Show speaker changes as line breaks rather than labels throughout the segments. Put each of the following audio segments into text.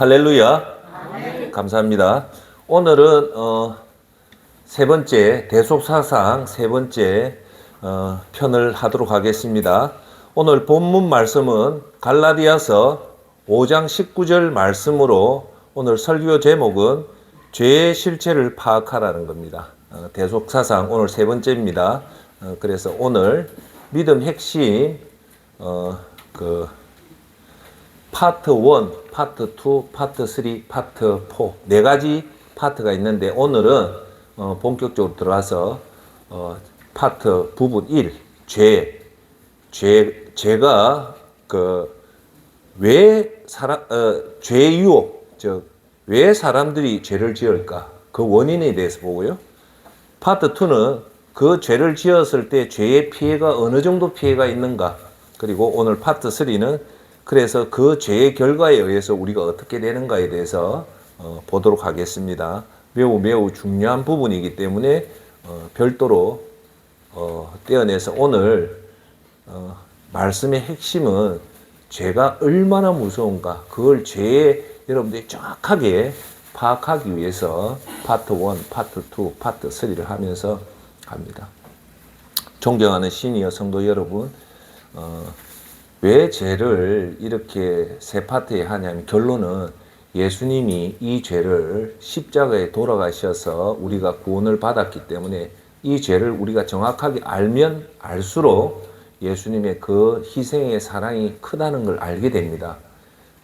할렐루야. 감사합니다. 오늘은 세 번째 대속사상 세 번째 편을 하도록 하겠습니다. 오늘 본문 말씀은 갈라디아서 5장 19절 말씀으로 오늘 설교 제목은 죄의 실체를 파악하라는 겁니다. 대속사상 오늘 세 번째입니다. 그래서 오늘 믿음 핵심 파트 1, 파트 2, 파트 3, 파트 4 네 가지 파트가 있는데 오늘은 본격적으로 들어가서 파트 부분 1 죄가 죄 유혹 즉 왜 사람들이 죄를 지을까 그 원인에 대해서 보고요. 파트 2는 그 죄를 지었을 때 죄의 피해가 어느 정도 피해가 있는가, 그리고 오늘 파트 3는 그래서 그 죄의 결과에 의해서 우리가 어떻게 되는가에 대해서 보도록 하겠습니다. 매우 중요한 부분이기 때문에 별도로 떼어내서 오늘 말씀의 핵심은 죄가 얼마나 무서운가, 그걸 여러분들이 정확하게 파악하기 위해서 파트 1, 파트 2, 파트 3를 하면서 갑니다. 존경하는 시니어 성도 여러분, 왜 죄를 이렇게 세 파트에 하냐면 결론은 예수님이 이 죄를 십자가에 돌아가셔서 우리가 구원을 받았기 때문에 이 죄를 우리가 정확하게 알면 알수록 예수님의 그 희생의 사랑이 크다는 걸 알게 됩니다.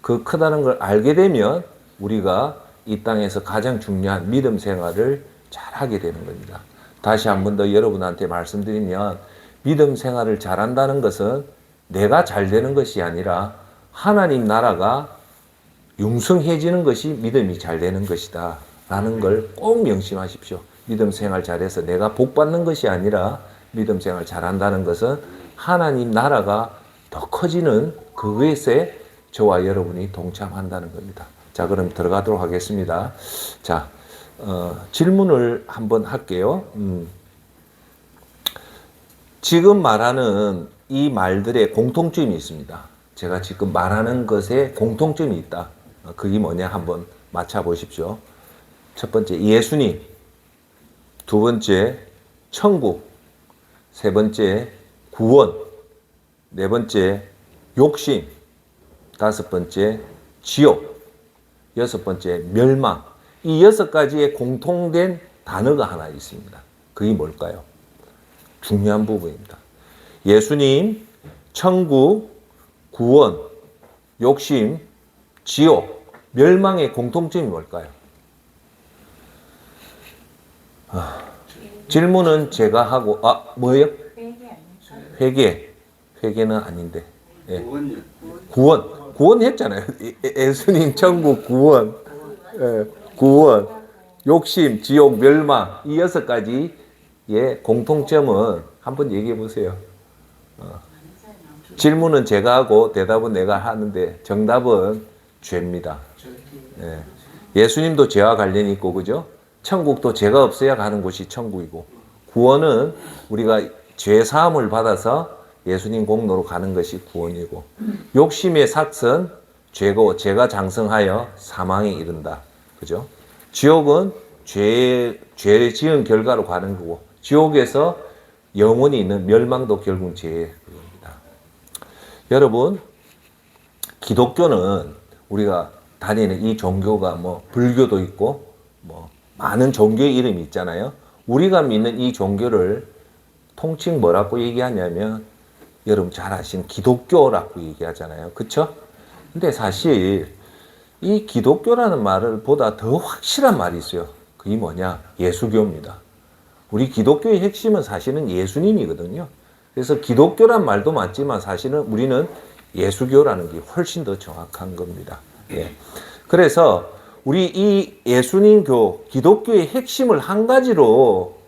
그 크다는 걸 알게 되면 우리가 이 땅에서 가장 중요한 믿음 생활을 잘하게 되는 겁니다. 다시 한 번 더 여러분한테 말씀드리면 믿음 생활을 잘한다는 것은 내가 잘 되는 것이 아니라 하나님 나라가 융성해지는 것이 믿음이 잘 되는 것이다 라는 걸 꼭 명심하십시오. 믿음 생활 잘해서 내가 복 받는 것이 아니라 믿음 생활 잘한다는 것은 하나님 나라가 더 커지는 그것에 저와 여러분이 동참한다는 겁니다. 자, 그럼 들어가도록 하겠습니다. 자, 질문을 한번 할게요. 지금 말하는 이 말들의 공통점이 있습니다. 제가 지금 말하는 것에 공통점이 있다. 그게 뭐냐 한번 맞춰보십시오. 첫 번째 예수님, 두 번째 천국, 세 번째 구원, 네 번째 욕심, 다섯 번째 지옥, 여섯 번째 멸망. 이 6가지의 공통된 단어가 하나 있습니다. 그게 뭘까요? 중요한 부분입니다. 예수님, 천국, 구원, 욕심, 지옥, 멸망의 공통점이 뭘까요? 질문은 제가 하고, 뭐예요? 회개는 아닌데. 예. 구원 했잖아요. 예수님, 천국, 구원, 구원, 욕심, 지옥, 멸망. 이 6가지의 공통점은 한번 얘기해 보세요. 질문은 제가 하고 대답은 내가 하는데 정답은 죄입니다. 예수님도 죄와 관련이 있고, 그죠? 천국도 죄가 없어야 가는 곳이 천국이고, 구원은 우리가 죄 사함을 받아서 예수님 공로로 가는 것이 구원이고, 욕심의 삭은 죄고 죄가 장성하여 사망에 이른다. 그죠? 지옥은 죄 지은 결과로 가는 거고, 지옥에서 영원히 있는 멸망도 결국 죄의 그겁니다. 여러분, 기독교는 우리가 다니는 이 종교가 뭐 불교도 있고 뭐 많은 종교의 이름이 있잖아요. 우리가 믿는 이 종교를 통칭 뭐라고 얘기하냐면 여러분 잘 아시는 기독교라고 얘기하잖아요. 그쵸? 근데 사실 이 기독교라는 말을 보다 더 확실한 말이 있어요. 그게 뭐냐? 예수교입니다. 우리 기독교의 핵심은 사실은 예수님이거든요. 그래서 기독교란 말도 맞지만 사실은 우리는 예수교라는 게 훨씬 더 정확한 겁니다. 예. 그래서 우리 이 예수님교, 기독교의 핵심을 한 가지로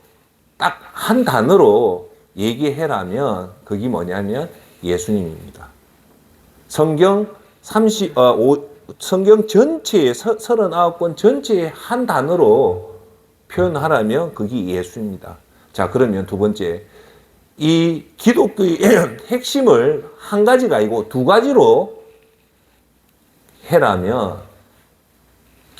딱 한 단어로 얘기해라면 그게 뭐냐면 예수님입니다. 성경 전체의 39권 전체의 한 단어로 표현하라면 그게 예수입니다. 자, 그러면 두 번째, 이 기독교의 핵심을 한 가지가 아니고 두 가지로 해라면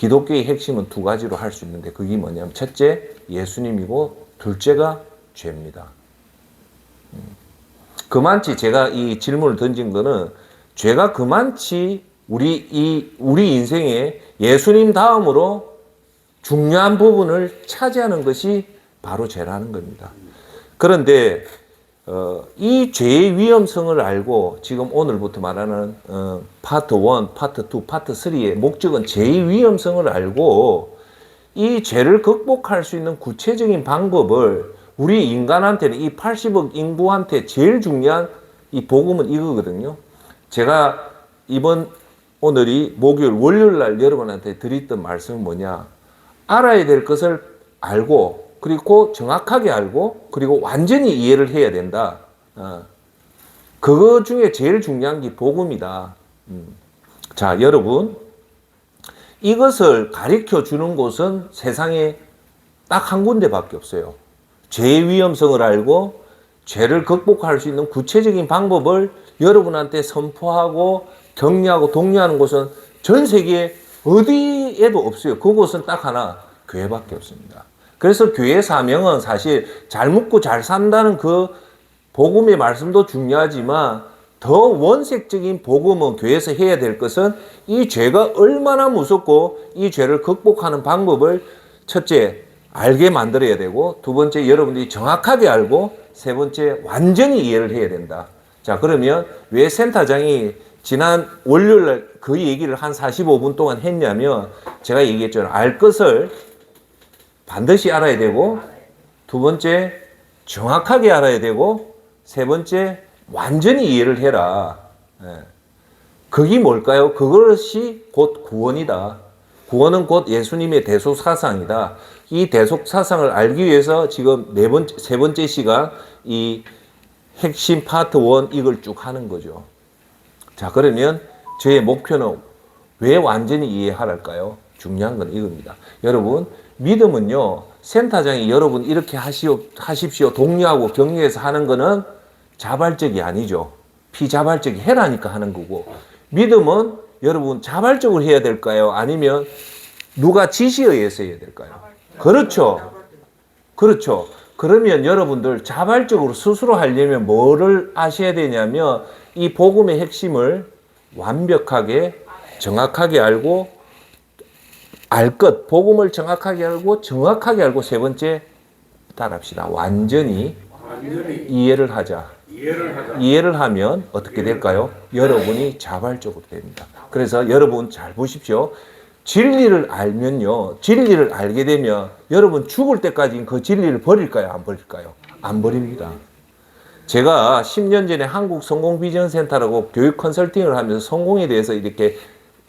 기독교의 핵심은 두 가지로 할 수 있는데 그게 뭐냐면 첫째 예수님이고 둘째가 죄입니다. 그만치 제가 이 질문을 던진 거는 죄가 그만치 우리 인생에 예수님 다음으로 중요한 부분을 차지하는 것이 바로 죄라는 겁니다. 그런데 이 죄의 위험성을 알고 지금 오늘부터 말하는 파트 1, 파트 2, 파트 3의 목적은 죄의 위험성을 알고 이 죄를 극복할 수 있는 구체적인 방법을 우리 인간한테는 이 80억 인구한테 제일 중요한 이 복음은 이거거든요. 제가 오늘이 목요일, 월요일 날 여러분한테 드렸던 말씀은 뭐냐? 알아야 될 것을 알고 그리고 정확하게 알고 그리고 완전히 이해를 해야 된다. 그거 중에 제일 중요한 게 복음이다. 자, 여러분 이것을 가르쳐 주는 곳은 세상에 딱 한 군데밖에 없어요. 죄의 위험성을 알고 죄를 극복할 수 있는 구체적인 방법을 여러분한테 선포하고 격려하고 독려하는 곳은 전 세계 어디에도 없어요. 그곳은 딱 하나, 교회밖에 없습니다. 그래서 교회의 사명은 사실 잘 묻고 잘 산다는 그 복음의 말씀도 중요하지만 더 원색적인 복음은 교회에서 해야 될 것은 이 죄가 얼마나 무섭고 이 죄를 극복하는 방법을 첫째 알게 만들어야 되고 두 번째 여러분들이 정확하게 알고 세 번째 완전히 이해를 해야 된다. 자, 그러면 왜 센터장이 지난 월요일 날 그 얘기를 한 45분 동안 했냐면 제가 얘기했잖아요. 알 것을 반드시 알아야 되고 두 번째 정확하게 알아야 되고 세 번째 완전히 이해를 해라. 그게 뭘까요? 그것이 곧 구원이다. 구원은 곧 예수님의 대속 사상이다. 이 대속 사상을 알기 위해서 지금 세 번째 시간 이 핵심 파트 1 이걸 쭉 하는 거죠. 자, 그러면 저의 목표는 왜 완전히 이해하랄까요? 중요한 건 이겁니다. 여러분, 믿음은요, 센터장이 여러분 이렇게 하십시오, 독려하고 격려해서 하는 거는 자발적이 아니죠. 피자발적이 해라니까 하는 거고, 믿음은 여러분 자발적으로 해야 될까요? 아니면 누가 지시에 의해서 해야 될까요? 그렇죠. 그렇죠. 그러면 여러분들 자발적으로 스스로 하려면 뭐를 아셔야 되냐면 이 복음의 핵심을 완벽하게 정확하게 알고 복음을 정확하게 알고 정확하게 알고 세 번째 따라합시다. 완전히 이해를 하자. 이해를 하면 어떻게 될까요? 여러분이 자발적으로 됩니다. 그래서 여러분 잘 보십시오. 진리를 알면요. 진리를 알게 되면 여러분 죽을 때까지 그 진리를 버릴까요? 안 버릴까요? 안 버립니다. 제가 10년 전에 한국성공비전센터라고 교육 컨설팅을 하면서 성공에 대해서 이렇게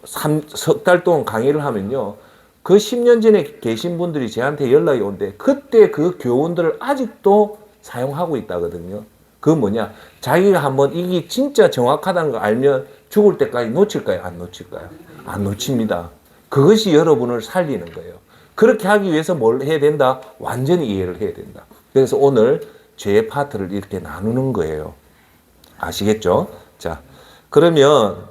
석 달 동안 강의를 하면요. 그 10년 전에 계신 분들이 저한테 연락이 오는데 그때 그 교훈들을 아직도 사용하고 있다거든요. 그건 뭐냐? 자기가 한번 이게 진짜 정확하다는 걸 알면 죽을 때까지 놓칠까요? 안 놓칠까요? 안 놓칩니다. 그것이 여러분을 살리는 거예요. 그렇게 하기 위해서 뭘 해야 된다? 완전히 이해를 해야 된다. 그래서 오늘 죄의 파트를 이렇게 나누는 거예요. 아시겠죠? 자, 그러면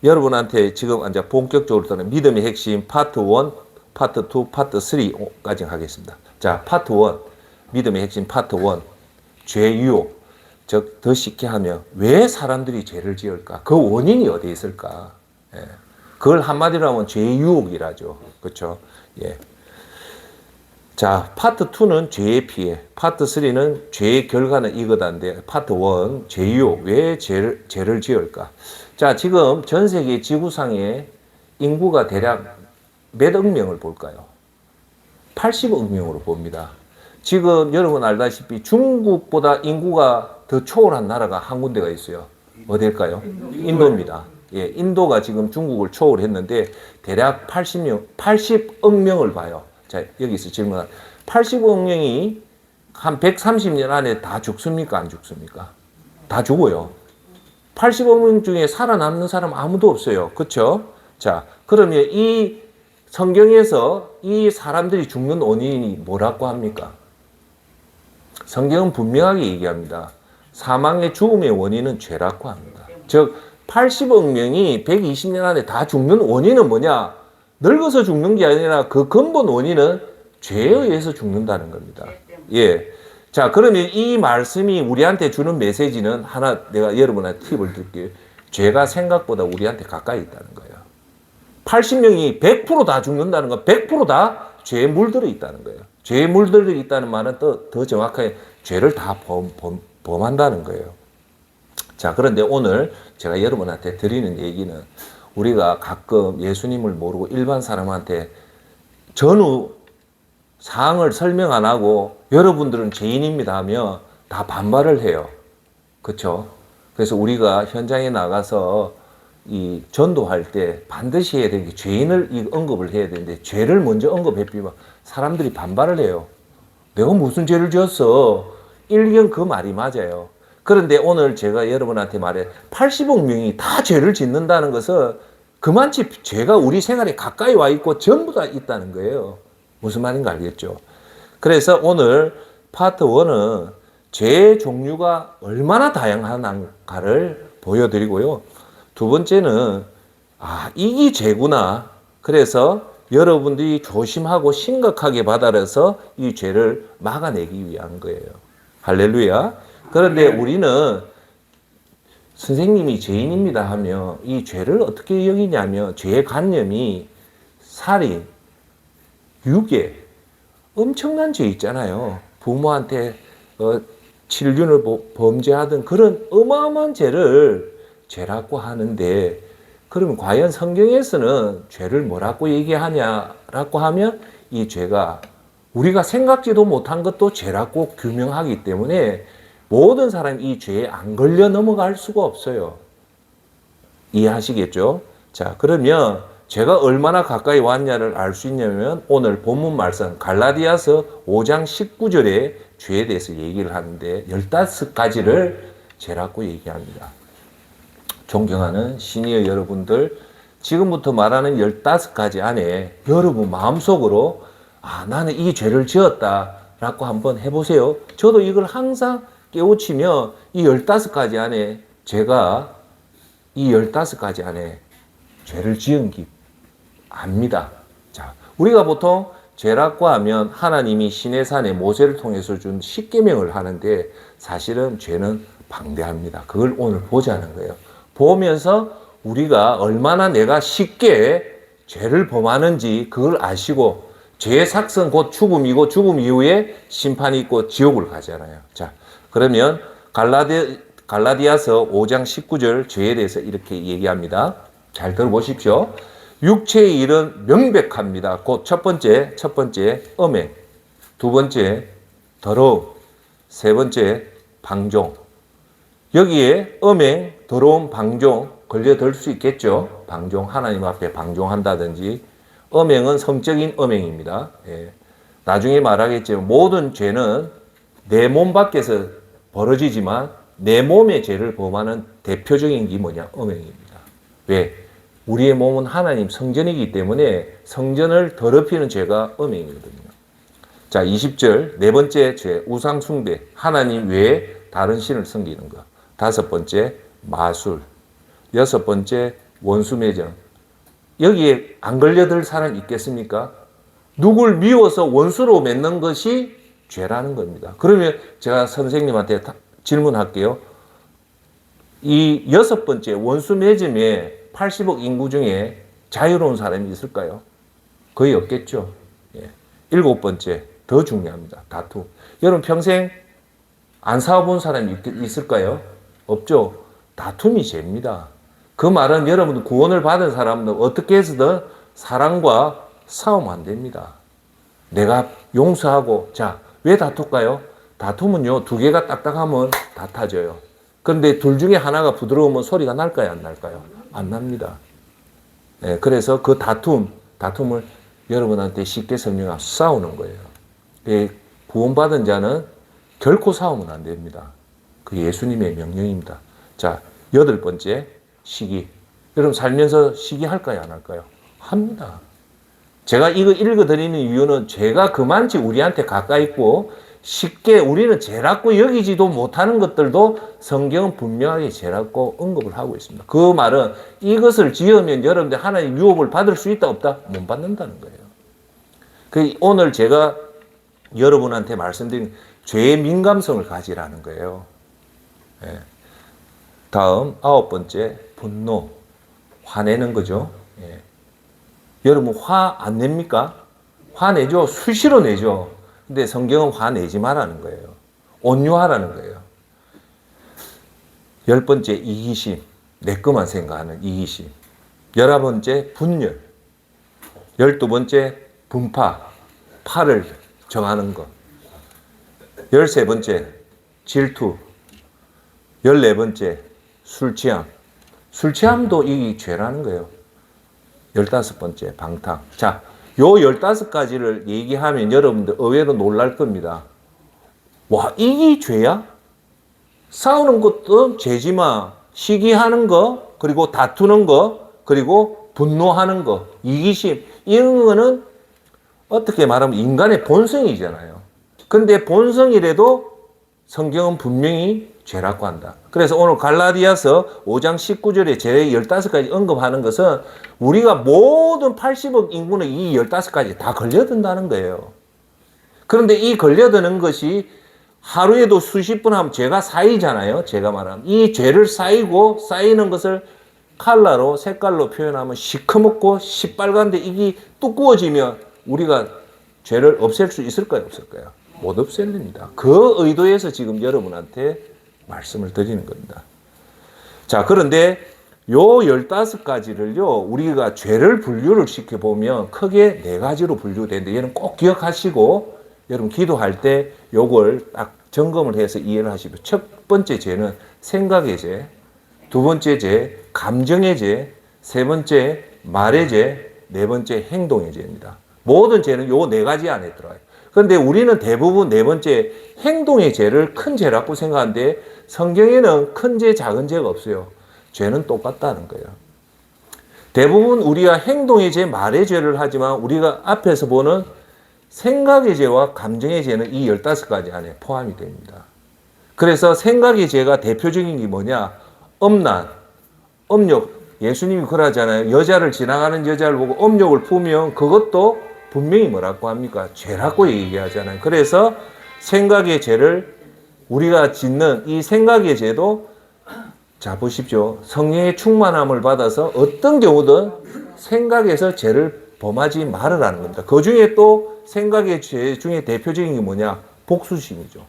여러분한테 지금 이제 본격적으로 떠는 믿음의 핵심 파트 1, 파트 2, 파트 3까지 하겠습니다. 자, 파트 1, 믿음의 핵심 파트 1, 죄 유혹. 즉, 더 쉽게 하면 왜 사람들이 죄를 지을까? 그 원인이 어디에 있을까? 예. 그걸 한마디로 하면 죄의 유혹이라죠. 그렇죠? 예. 자, 파트 2는 죄의 피해, 파트 3는 죄의 결과는 이거다인데, 파트 1, 죄 유혹, 왜 죄를 지을까? 자, 지금 전 세계 지구상의 인구가 대략 몇 억 명을 볼까요? 80억 명으로 봅니다. 지금 여러분 알다시피 중국보다 인구가 더 초월한 나라가 한 군데가 있어요. 어딜까요? 인도입니다. 예, 인도가 지금 중국을 초월했는데 대략 80억 명을 봐요. 자, 여기서 질문. 80억 명이 한 130년 안에 다 죽습니까? 안 죽습니까? 다 죽어요. 80억 명 중에 살아남는 사람 아무도 없어요. 그렇죠? 자, 그러면 이 성경에서 이 사람들이 죽는 원인이 뭐라고 합니까? 성경은 분명하게 얘기합니다. 사망의 죽음의 원인은 죄라고 합니다. 즉 80억 명이 120년 안에 다 죽는 원인은 뭐냐? 늙어서 죽는 게 아니라 그 근본 원인은 죄에 의해서 죽는다는 겁니다. 예. 자, 그러면 이 말씀이 우리한테 주는 메시지는 하나 내가 여러분한테 팁을 드릴게요. 죄가 생각보다 우리한테 가까이 있다는 거예요. 80명이 100%다 죽는다는 건 100%다 죄에 물들어 있다는 거예요. 죄에 물들어 있다는 말은 더 정확하게 죄를 다 범한다는 거예요. 자, 그런데 오늘 제가 여러분한테 드리는 얘기는 우리가 가끔 예수님을 모르고 일반 사람한테 전후 사항을 설명 안 하고 여러분들은 죄인입니다 하면 다 반발을 해요. 그렇죠? 그래서 우리가 현장에 나가서 이 전도할 때 반드시 해야 되는 게 죄인을 언급을 해야 되는데 죄를 먼저 언급해주면 사람들이 반발을 해요. 내가 무슨 죄를 지었어? 일견 그 말이 맞아요. 그런데 오늘 제가 여러분한테 말해 80억 명이 다 죄를 짓는다는 것은 그만치 죄가 우리 생활에 가까이 와 있고 전부 다 있다는 거예요. 무슨 말인가 알겠죠? 그래서 오늘 파트 1은 죄의 종류가 얼마나 다양한가를 보여드리고요. 두 번째는 이게 죄구나. 그래서 여러분들이 조심하고 심각하게 받아들여서 이 죄를 막아내기 위한 거예요. 할렐루야. 그런데 우리는 선생님이 죄인입니다 하면 이 죄를 어떻게 여기냐면 죄의 관념이 살인, 유괴, 엄청난 죄 있잖아요. 부모한테 질륜을 범죄하던 그런 어마어마한 죄를 죄라고 하는데 그러면 과연 성경에서는 죄를 뭐라고 얘기하냐라고 하면 이 죄가 우리가 생각지도 못한 것도 죄라고 규명하기 때문에 모든 사람이 이 죄에 안 걸려 넘어갈 수가 없어요. 이해하시겠죠? 자, 그러면 죄가 얼마나 가까이 왔냐를 알 수 있냐면 오늘 본문 말씀 갈라디아서 5장 19절에 죄에 대해서 얘기를 하는데 15가지를 죄라고 얘기합니다. 존경하는 시니어 여러분들, 지금부터 말하는 15가지 안에 여러분 마음속으로 나는 이 죄를 지었다라고 한번 해보세요. 저도 이걸 항상 깨우치며 이 15가지 안에 제가 이 15가지 안에 죄를 지은 게 압니다. 자, 우리가 보통 죄라고 하면 하나님이 시내산에 모세를 통해서 준 십계명을 하는데 사실은 죄는 방대합니다. 그걸 오늘 보자는 거예요. 보면서 우리가 얼마나 내가 쉽게 죄를 범하는지 그걸 아시고 죄의 삭선 곧 죽음이고 죽음 이후에 심판이 있고 지옥을 가잖아요. 자, 그러면 갈라디아서 5장 19절 죄에 대해서 이렇게 얘기합니다. 잘 들어보십시오. 육체의 일은 명백합니다. 곧 첫 번째 음행, 두 번째 더러움, 세 번째 방종. 여기에 음행, 더러움, 방종 걸려들 수 있겠죠. 방종, 하나님 앞에 방종한다든지. 음행은 성적인 음행입니다. 예. 나중에 말하겠지만 모든 죄는 내 몸 밖에서 벌어지지만 내 몸의 죄를 범하는 대표적인 게 뭐냐? 음행입니다. 왜? 우리의 몸은 하나님 성전이기 때문에 성전을 더럽히는 죄가 음행이거든요. 자, 20절 네 번째 죄 우상 숭배, 하나님 외에 다른 신을 섬기는 것. 다섯 번째 마술, 여섯 번째 원수 매정. 여기에 안 걸려들 사람 있겠습니까? 누굴 미워서 원수로 맺는 것이 죄라는 겁니다. 그러면 제가 선생님한테 질문할게요. 이 여섯 번째 원수 맺음에 80억 인구 중에 자유로운 사람이 있을까요? 거의 없겠죠. 예. 일곱 번째 더 중요합니다. 다툼. 여러분 평생 안 싸워본 사람이 있을까요? 없죠. 다툼이 죄입니다. 그 말은 여러분 구원을 받은 사람은 어떻게 해서든 사랑과 싸우면 안 됩니다. 내가 용서하고 자, 왜 다툴까요? 다툼은요, 두 개가 딱딱하면 다 타져요. 그런데 둘 중에 하나가 부드러우면 소리가 날까요? 안 날까요? 안 납니다. 네, 그래서 그 다툼을 여러분한테 쉽게 설명하면 싸우는 거예요. 예, 구원받은 자는 결코 싸우면 안 됩니다. 그 예수님의 명령입니다. 자, 여덟 번째, 시기. 여러분 살면서 시기할까요? 안 할까요? 합니다. 제가 이거 읽어드리는 이유는 죄가 그만치 우리한테 가까이 있고 쉽게 우리는 죄라고 여기지도 못하는 것들도 성경은 분명하게 죄라고 언급을 하고 있습니다. 그 말은 이것을 지으면 여러분들 하나님 유업을 받을 수 있다 없다? 못 받는다는 거예요. 그 오늘 제가 여러분한테 말씀드린 죄의 민감성을 가지라는 거예요. 예. 다음 9번째 분노, 화내는 거죠. 예. 여러분 화 안 냅니까? 화내죠. 수시로 내죠. 근데 성경은 화내지 말라는 거예요. 온유하라는 거예요. 10번째 이기심, 내 것만 생각하는 이기심. 11번째 분열. 12번째 분파, 파를 정하는 것. 13번째 질투. 14번째 술 취함. 술 취함도 이 죄라는 거예요. 15번째 방탕. 자, 요 15가지를 얘기하면 여러분들 의외로 놀랄 겁니다. 와, 이게 죄야? 싸우는 것도 죄지만 시기하는 거, 그리고 다투는 거, 그리고 분노하는 거, 이기심, 이런 거는 어떻게 말하면 인간의 본성이잖아요. 근데 본성이라도 성경은 분명히 죄라고 한다. 그래서 오늘 갈라디아서 5장 19절에 죄 15가지 언급하는 것은 우리가 모든 80억 인구는 이 15가지 다 걸려든다는 거예요. 그런데 이 걸려드는 것이 하루에도 수십 번 하면 죄가 쌓이잖아요. 제가 말하면. 이 죄를 쌓이고 쌓이는 것을 칼라로 색깔로 표현하면 시커멓고 시빨간데 이게 두꺼워지면 우리가 죄를 없앨 수 있을까요? 없을까요? 못 없앨립니다. 그 의도에서 지금 여러분한테 말씀을 드리는 겁니다. 자, 그런데 요 15가지를요, 우리가 죄를 분류를 시켜보면 크게 4가지로 분류되는데, 얘는 꼭 기억하시고, 여러분 기도할 때 요걸 딱 점검을 해서 이해를 하시고, 첫 번째 죄는 생각의 죄, 두 번째 죄, 감정의 죄, 세 번째 말의 죄, 네 번째 행동의 죄입니다. 모든 죄는 요 4가지 안에 들어가요. 그런데 우리는 대부분 네 번째 행동의 죄를 큰 죄라고 생각하는데 성경에는 큰 죄, 작은 죄가 없어요. 죄는 똑같다는 거예요. 대부분 우리가 행동의 죄, 말의 죄를 하지만 우리가 앞에서 보는 생각의 죄와 감정의 죄는 이 15가지 안에 포함이 됩니다. 그래서 생각의 죄가 대표적인 게 뭐냐? 음란, 음욕. 예수님이 그러잖아요. 여자를 지나가는 여자를 보고 음욕을 품으면 그것도 분명히 뭐라고 합니까? 죄라고 얘기하잖아요. 그래서 생각의 죄를 우리가 짓는 이 생각의 죄도 자 보십시오. 성령의 충만함을 받아서 어떤 경우든 생각에서 죄를 범하지 말으라는 겁니다. 그 중에 또 생각의 죄 중에 대표적인 게 뭐냐? 복수심이죠.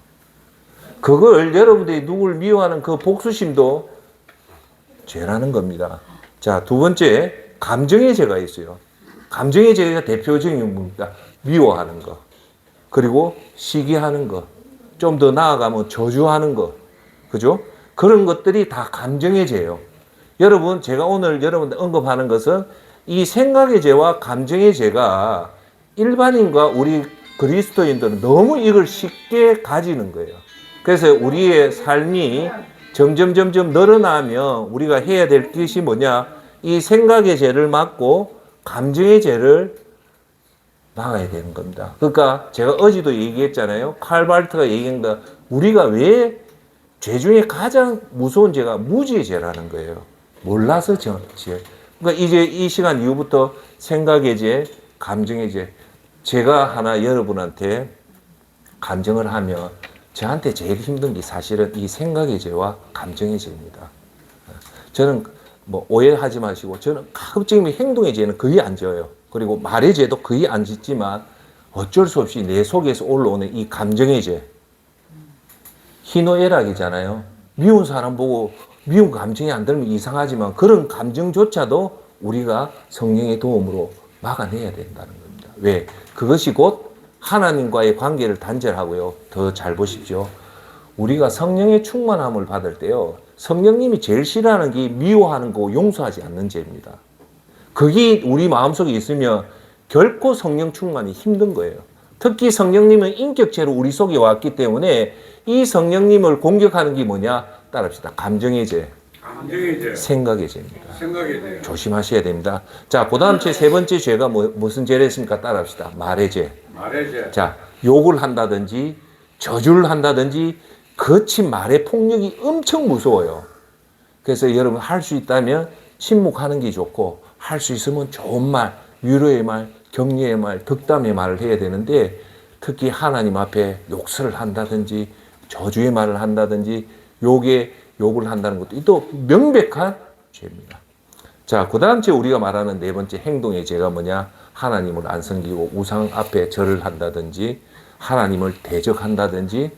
그걸 여러분들이 누굴 미워하는 그 복수심도 죄라는 겁니다. 자, 두 번째 감정의 죄가 있어요. 감정의 죄가 대표적인 게 뭡니까? 미워하는 거. 그리고 시기하는 거. 좀 더 나아가면 저주하는 거. 그죠? 그런 것들이 다 감정의 죄예요. 여러분, 제가 오늘 여러분들 언급하는 것은 이 생각의 죄와 감정의 죄가 일반인과 우리 그리스도인들은 너무 이걸 쉽게 가지는 거예요. 그래서 우리의 삶이 점점 늘어나면 우리가 해야 될 것이 뭐냐? 이 생각의 죄를 막고 감정의 죄를 막아야 되는 겁니다. 그러니까 제가 어제도 얘기했잖아요. 칼 바르트가 얘기한 거, 우리가 왜 죄 중에 가장 무서운 죄가 무지의 죄라는 거예요. 몰라서 죄. 그러니까 이제 이 시간 이후부터 생각의 죄, 감정의 죄. 제가 하나 여러분한테 감정을 하면 저한테 제일 힘든 게 사실은 이 생각의 죄와 감정의 죄입니다. 저는 뭐 오해하지 마시고 저는 가급적이면 행동의 죄는 거의 안 지어요. 그리고 말의 죄도 거의 안 짓지만 어쩔 수 없이 내 속에서 올라오는 이 감정의 죄. 희노애락이잖아요. 미운 사람 보고 미운 감정이 안 들면 이상하지만 그런 감정조차도 우리가 성령의 도움으로 막아내야 된다는 겁니다. 왜? 그것이 곧 하나님과의 관계를 단절하고요. 더 잘 보십시오. 우리가 성령의 충만함을 받을 때요. 성령님이 제일 싫어하는 게 미워하는 거 용서하지 않는 죄입니다. 그게 우리 마음속에 있으면 결코 성령 충만이 힘든 거예요. 특히 성령님은 인격체로 우리 속에 왔기 때문에 이 성령님을 공격하는 게 뭐냐? 따라합시다. 감정의 죄, 생각의 죄입니다.
생각의 죄.
조심하셔야 됩니다. 자, 그 다음 세 번째 죄가 무슨 죄를 했습니까? 따라합시다. 말의 죄.
말의 죄.
자, 욕을 한다든지 저주를 한다든지 거친 말의 폭력이 엄청 무서워요. 그래서 여러분 할 수 있다면 침묵하는 게 좋고 할 수 있으면 좋은 말, 위로의 말, 격려의 말, 덕담의 말을 해야 되는데 특히 하나님 앞에 욕설을 한다든지 저주의 말을 한다든지 욕을 한다는 것도 또 명백한 죄입니다. 자, 그 다음 주에 우리가 말하는 네 번째 행동의 죄가 뭐냐? 하나님을 안 섬기고 우상 앞에 절을 한다든지 하나님을 대적한다든지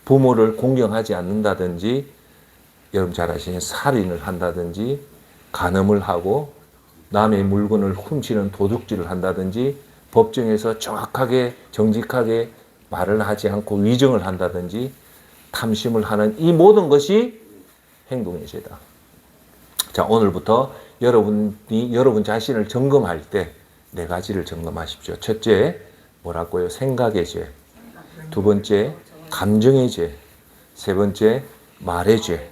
부모를 공경하지 않는다든지 여러분 잘 아시는 살인을 한다든지 간음을 하고 남의 물건을 훔치는 도둑질을 한다든지 법정에서 정확하게 정직하게 말을 하지 않고 위정을 한다든지 탐심을 하는 이 모든 것이 행동의 죄다. 자, 오늘부터 여러분이 여러분 자신을 점검할 때 네 가지를 점검하십시오. 첫째, 뭐라고요? 생각의 죄. 두 번째, 감정의 죄. 세 번째, 말의 죄.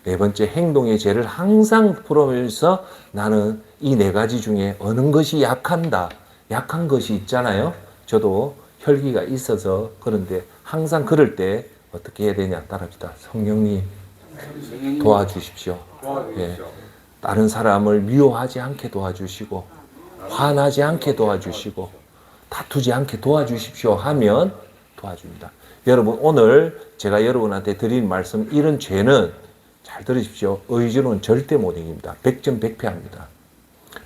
네 번째, 행동의 죄를 항상 풀어면서 나는 이 네 가지 중에 어느 것이 약한다. 약한 것이 있잖아요. 저도 혈기가 있어서 그런데 항상 그럴 때 어떻게 해야 되냐? 따라합시다. 성령님 도와주십시오. 예. 다른 사람을 미워하지 않게 도와주시고 화나지 않게 도와주시고 다투지 않게 도와주십시오 하면 도와줍니다. 여러분 오늘 제가 여러분한테 드린 말씀 이런 죄는 잘 들으십시오. 의지로는 절대 못 이깁니다. 100점 100패합니다.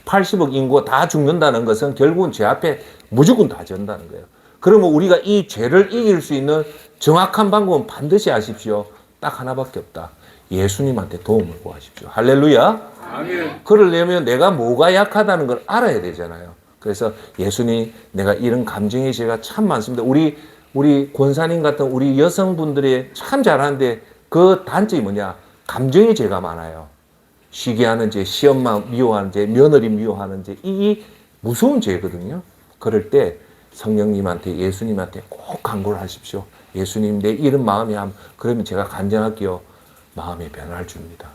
80억 인구가 다 죽는다는 것은 결국은 죄 앞에 무조건 다 전다는 거예요. 그러면 우리가 이 죄를 이길 수 있는 정확한 방법은 반드시 아십시오. 딱 하나밖에 없다. 예수님한테 도움을 구하십시오. 할렐루야. 아멘. 그러려면 내가 뭐가 약하다는 걸 알아야 되잖아요. 그래서 예수님, 내가 이런 감정의 죄가 참 많습니다. 우리 권사님 같은 우리 여성분들이 참 잘하는데 그 단점이 뭐냐? 감정의 죄가 많아요. 시기하는 죄, 시엄마 미워하는 죄, 며느리 미워하는 죄, 이 무서운 죄거든요. 그럴 때 성령님한테 예수님한테 꼭 간구를 하십시오. 예수님, 내 이런 마음이 함. 그러면 제가 간증할게요. 마음의 변화를 줍니다.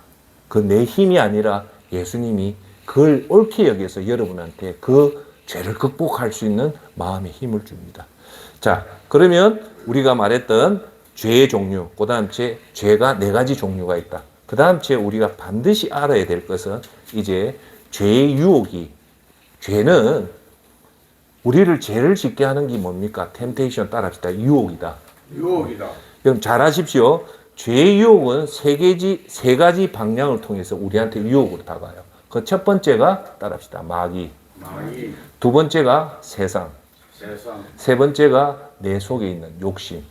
그 내 힘이 아니라 예수님이 그걸 옳게 여겨서 여러분한테 그 죄를 극복할 수 있는 마음의 힘을 줍니다. 자, 그러면 우리가 말했던 죄의 종류, 그 다음 죄가 네 가지 종류가 있다. 그 다음 우리가 반드시 알아야 될 것은 이제 죄의 유혹이, 죄는 우리를 죄를 짓게 하는 게 뭡니까? 템테이션 따라합시다. 유혹이다.
유혹이다.
그럼 잘 아십시오. 죄의 유혹은 세 가지 방향을 통해서 우리한테 유혹으로 다가와요. 그 첫 번째가 따라합시다. 마귀. 두 번째가 세상. 세 번째가 내 속에 있는 욕심.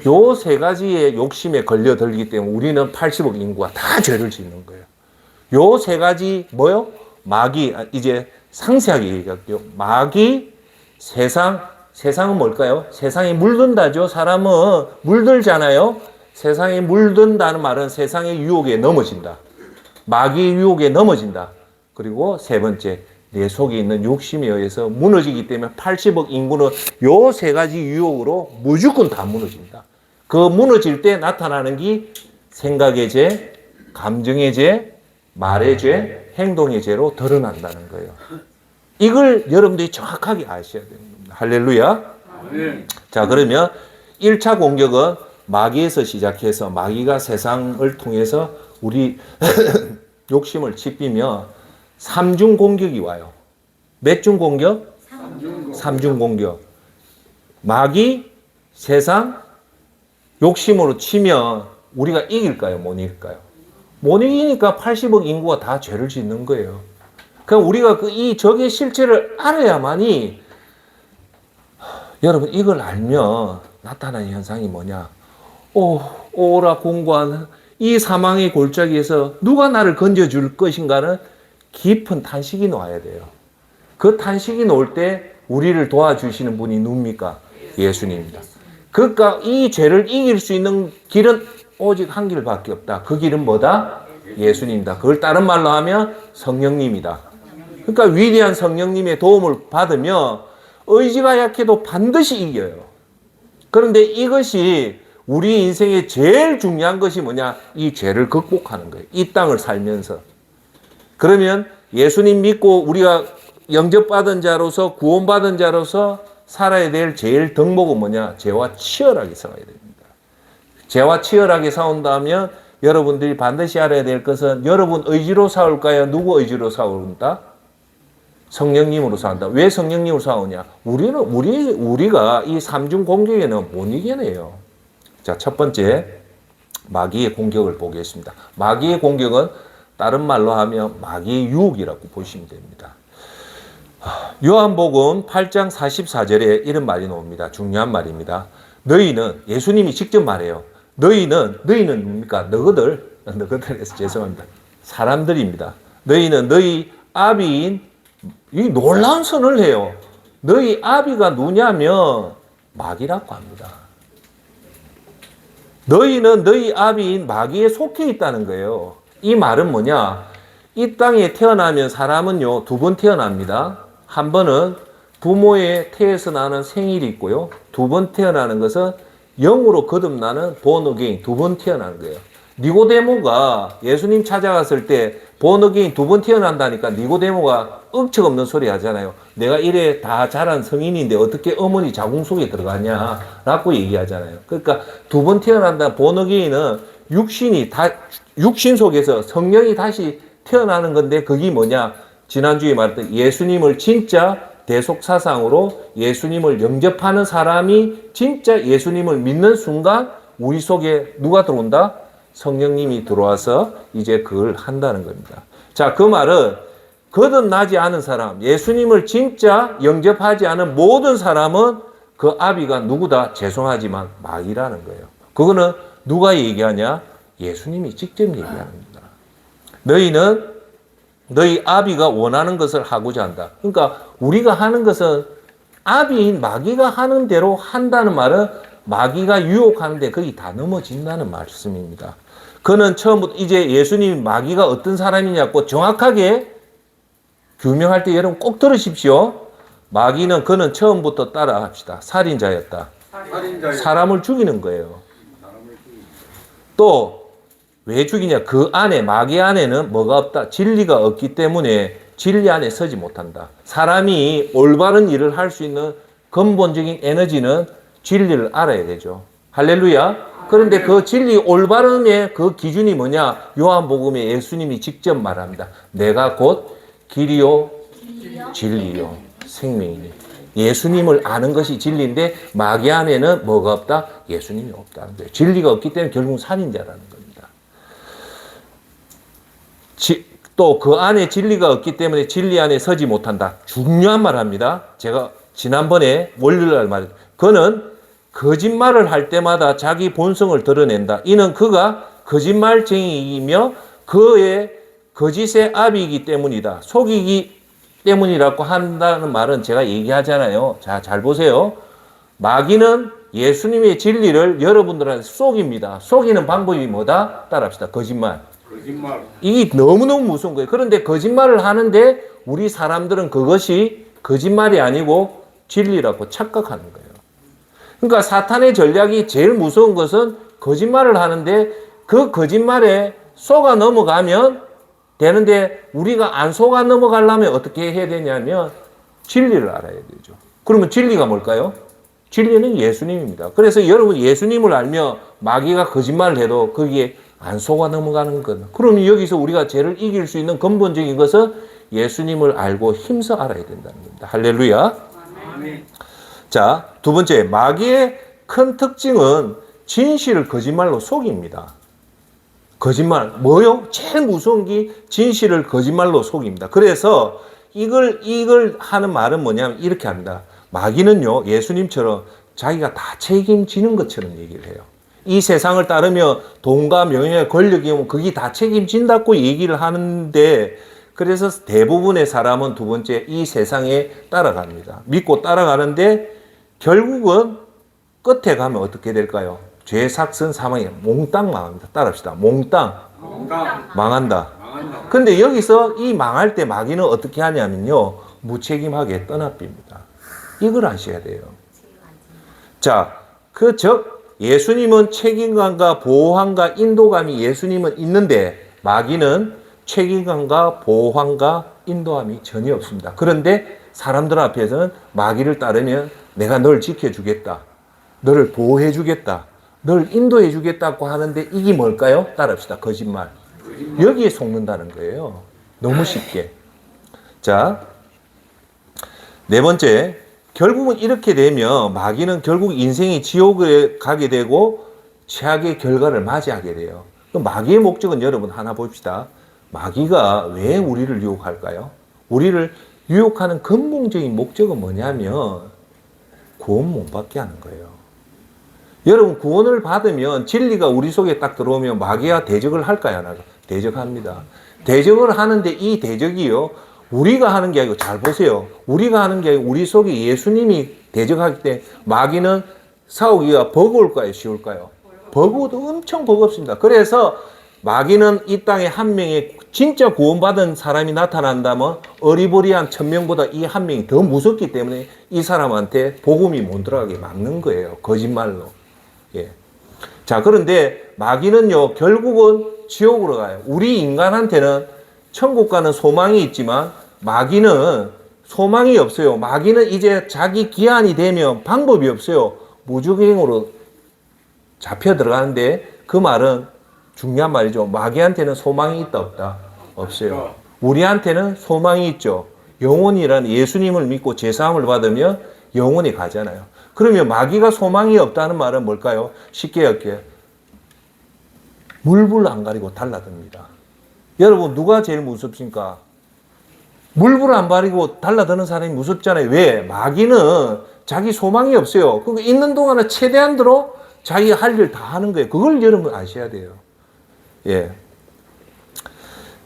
요 세 가지의 욕심에 걸려들기 때문에 우리는 80억 인구가 다 죄를 짓는 거예요. 요 세 가지 뭐요? 마귀. 이제 상세하게 얘기할게요. 마귀, 세상은 뭘까요? 세상에 물든다죠. 사람은 물들잖아요. 세상에 물든다는 말은 세상의 유혹에 넘어진다. 마귀의 유혹에 넘어진다. 그리고 세 번째, 내 속에 있는 욕심에 의해서 무너지기 때문에 80억 인구는 요 세 가지 유혹으로 무조건 다 무너진다. 그 무너질 때 나타나는 게 생각의 죄, 감정의 죄, 말의 죄, 행동의 죄로 드러난다는 거예요. 이걸 여러분들이 정확하게 아셔야 됩니다. 할렐루야. 자, 그러면 1차 공격은 마귀에서 시작해서 마귀가 세상을 통해서 우리 욕심을 짓비며 3중 공격이 와요. 몇 중 공격? 3중 공격. 마귀, 세상, 욕심으로 치면 우리가 이길까요? 못 이길까요? 못 이기니까 80억 인구가 다 죄를 짓는 거예요. 그럼 우리가 이 적의 실체를 알아야만이 여러분 이걸 알면 나타나는 현상이 뭐냐? 오라 공고한 이 사망의 골짜기에서 누가 나를 건져줄 것인가는 깊은 탄식이 놓아야 돼요. 그 탄식이 놓을 때 우리를 도와주시는 분이 누굽니까? 예수님입니다. 그러니까 이 죄를 이길 수 있는 길은 오직 한 길밖에 없다. 그 길은 뭐다? 예수님이다. 그걸 다른 말로 하면 성령님이다. 그러니까 위대한 성령님의 도움을 받으면 의지가 약해도 반드시 이겨요. 그런데 이것이 우리 인생의 제일 중요한 것이 뭐냐? 이 죄를 극복하는 거예요. 이 땅을 살면서. 그러면 예수님 믿고 우리가 영접받은 자로서 구원받은 자로서 살아야 될 제일 덕목은 뭐냐? 죄와 치열하게 싸워야 됩니다. 죄와 치열하게 싸운다면 여러분들이 반드시 알아야 될 것은 여러분 의지로 싸울까요? 누구 의지로 싸운다? 성령님으로 싸운다. 왜 성령님으로 싸우냐? 우리가 이 삼중 공격에는 못 이겨내요. 자, 첫 번째 마귀의 공격을 보겠습니다. 마귀의 공격은 다른 말로 하면 마귀의 유혹이라고 보시면 됩니다. 요한복음 8장 44절에 이런 말이 나옵니다. 중요한 말입니다. 너희는, 예수님이 직접 말해요. 너희는 뭡니까? 너희들에서 죄송합니다. 사람들입니다. 너희는 너희 아비인, 이 놀라운 선을 해요. 너희 아비가 누냐면 마귀라고 합니다. 너희는 너희 아비인 마귀에 속해 있다는 거예요. 이 말은 뭐냐? 이 땅에 태어나면 사람은요, 두 번 태어납니다. 한 번은 부모의 태에서 나는 생일이 있고요. 두 번 태어나는 것은 영으로 거듭나는 born again, 두 번 태어나는 거예요. 니고데모가 예수님 찾아갔을 때 born again 두 번 태어난다니까 니고데모가 억척 없는 소리 하잖아요. 내가 이래 다 자란 성인인데 어떻게 어머니 자궁 속에 들어가냐 라고 얘기하잖아요. 그러니까 두 번 태어난다 born again은 육신 속에서 성령이 다시 태어나는 건데 그게 뭐냐? 지난주에 말했던 예수님을 진짜 대속사상으로 예수님을 영접하는 사람이 진짜 예수님을 믿는 순간 우리 속에 누가 들어온다? 성령님이 들어와서 이제 그걸 한다는 겁니다. 자, 그 말은 거듭나지 않은 사람, 예수님을 진짜 영접하지 않은 모든 사람은 그 아비가 누구다? 죄송하지만 마귀라는 거예요. 그거는 누가 얘기하냐? 예수님이 직접 얘기하는 겁니다. 너희는 너희 아비가 원하는 것을 하고자 한다. 그러니까 우리가 하는 것은 아비인 마귀가 하는 대로 한다는 말은 마귀가 유혹하는데 거기 다 넘어진다는 말씀입니다. 그는 처음부터 이제 예수님 마귀가 어떤 사람이냐고 정확하게 규명할 때 여러분 꼭 들으십시오. 마귀는 그는 처음부터 따라합시다. 살인자였다. 사람을 죽이는 거예요. 또 왜 죽이냐? 그 안에, 마귀 안에는 뭐가 없다? 진리가 없기 때문에 진리 안에 서지 못한다. 사람이 올바른 일을 할 수 있는 근본적인 에너지는 진리를 알아야 되죠. 할렐루야. 그런데 그 진리 올바름의 그 기준이 뭐냐? 요한복음에 예수님이 직접 말합니다. 내가 곧 길이요, 진리요, 생명이니. 예수님을 아는 것이 진리인데 마귀 안에는 뭐가 없다? 예수님이 없다는 거예요. 진리가 없기 때문에 결국 살인자라는 겁니다. 또 그 안에 진리가 없기 때문에 진리 안에 서지 못한다. 중요한 말 합니다. 제가 지난번에 월요일날 말했죠. 그는 거짓말을 할 때마다 자기 본성을 드러낸다. 이는 그가 거짓말쟁이이며 그의 거짓의 아비이기 때문이다. 속이기 때문이라고 한다는 말은 제가 얘기하잖아요. 자, 잘 보세요. 마귀는 예수님의 진리를 여러분들한테 속입니다. 속이는 방법이 뭐다? 따라합시다. 거짓말. 이게 너무너무 무서운 거예요. 그런데 거짓말을 하는데 우리 사람들은 그것이 거짓말이 아니고 진리라고 착각하는 거예요. 그러니까 사탄의 전략이 제일 무서운 것은 거짓말을 하는데 그 거짓말에 속아 넘어가면 되는데 우리가 안 속아 넘어가려면 어떻게 해야 되냐면 진리를 알아야 되죠. 그러면 진리가 뭘까요? 진리는 예수님입니다. 그래서 여러분 예수님을 알며 마귀가 거짓말을 해도 거기에 안 속아 넘어가는 것. 그러면 여기서 우리가 죄를 이길 수 있는 근본적인 것은 예수님을 알고 힘써 알아야 된다는 겁니다. 할렐루야. 아멘. 자, 두 번째, 마귀의 큰 특징은 진실을 거짓말로 속입니다. 거짓말, 뭐요? 제일 무서운 게 진실을 거짓말로 속입니다. 그래서 이걸 하는 말은 뭐냐면 이렇게 합니다. 마귀는요, 예수님처럼 자기가 다 책임지는 것처럼 얘기를 해요. 이 세상을 따르며 돈과 명예, 권력이 오면 그게 다 책임진다고 얘기를 하는데 그래서 대부분의 사람은 두 번째 이 세상에 따라갑니다. 믿고 따라가는데 결국은 끝에 가면 어떻게 될까요? 죄, 삭선, 사망이 몽땅 망합니다. 따라합시다. 몽땅. 망한다. 근데 여기서 이 망할 때 마귀는 어떻게 하냐면요. 무책임하게 떠나뵑니다. 이걸 아셔야 돼요. 자, 예수님은 책임감과 보호함과 인도감이 예수님은 있는데 마귀는 책임감과 보호함과 인도함이 전혀 없습니다. 그런데 사람들 앞에서는 마귀를 따르면 내가 널 지켜주겠다. 너를 보호해주겠다. 널 인도해주겠다고 하는데 이게 뭘까요? 따라합시다. 거짓말. 여기에 속는다는 거예요. 너무 쉽게. 자, 네 번째. 결국은 이렇게 되면 마귀는 결국 인생이 지옥에 가게 되고 최악의 결과를 맞이하게 돼요. 그럼 마귀의 목적은 여러분 하나 봅시다. 마귀가 왜 우리를 유혹할까요? 우리를 유혹하는 근본적인 목적은 뭐냐면 구원 못 받게 하는 거예요. 여러분 구원을 받으면 진리가 우리 속에 딱 들어오면 마귀와 대적을 할까요? 안 할까요? 대적합니다. 대적을 하는데 이 대적이요. 우리가 하는 게 아니고 잘 보세요. 우리가 하는 게 아니고 우리 속에 예수님이 대적하기 때문에 마귀는 싸우기가 버거울까요? 쉬울까요? 버거워도 엄청 버겁습니다. 그래서 마귀는 이 땅에 한 명의 진짜 구원받은 사람이 나타난다면 어리버리한 1000명보다 이 한 명이 더 무섭기 때문에 이 사람한테 복음이 못 들어가게 막는 거예요. 거짓말로. 예. 자, 그런데 마귀는요, 결국은 지옥으로 가요. 우리 인간한테는 천국 가는 소망이 있지만 마귀는 소망이 없어요. 마귀는 이제 자기 기한이 되면 방법이 없어요. 무주행으로 잡혀 들어가는데 그 말은 중요한 말이죠. 마귀한테는 소망이 있다 없다? 없어요. 우리한테는 소망이 있죠. 영혼이란 예수님을 믿고 제사함을 받으면 영혼이 가잖아요. 그러면 마귀가 소망이 없다는 말은 뭘까요? 쉽게 할게요. 물불 안 가리고 달라듭니다. 여러분 누가 제일 무섭습니까? 물불 안 가리고 달라드는 사람이 무섭잖아요. 왜? 마귀는 자기 소망이 없어요. 그러니까 있는 동안은 최대한대로 자기 할 일 다 하는 거예요. 그걸 여러분 아셔야 돼요. 예.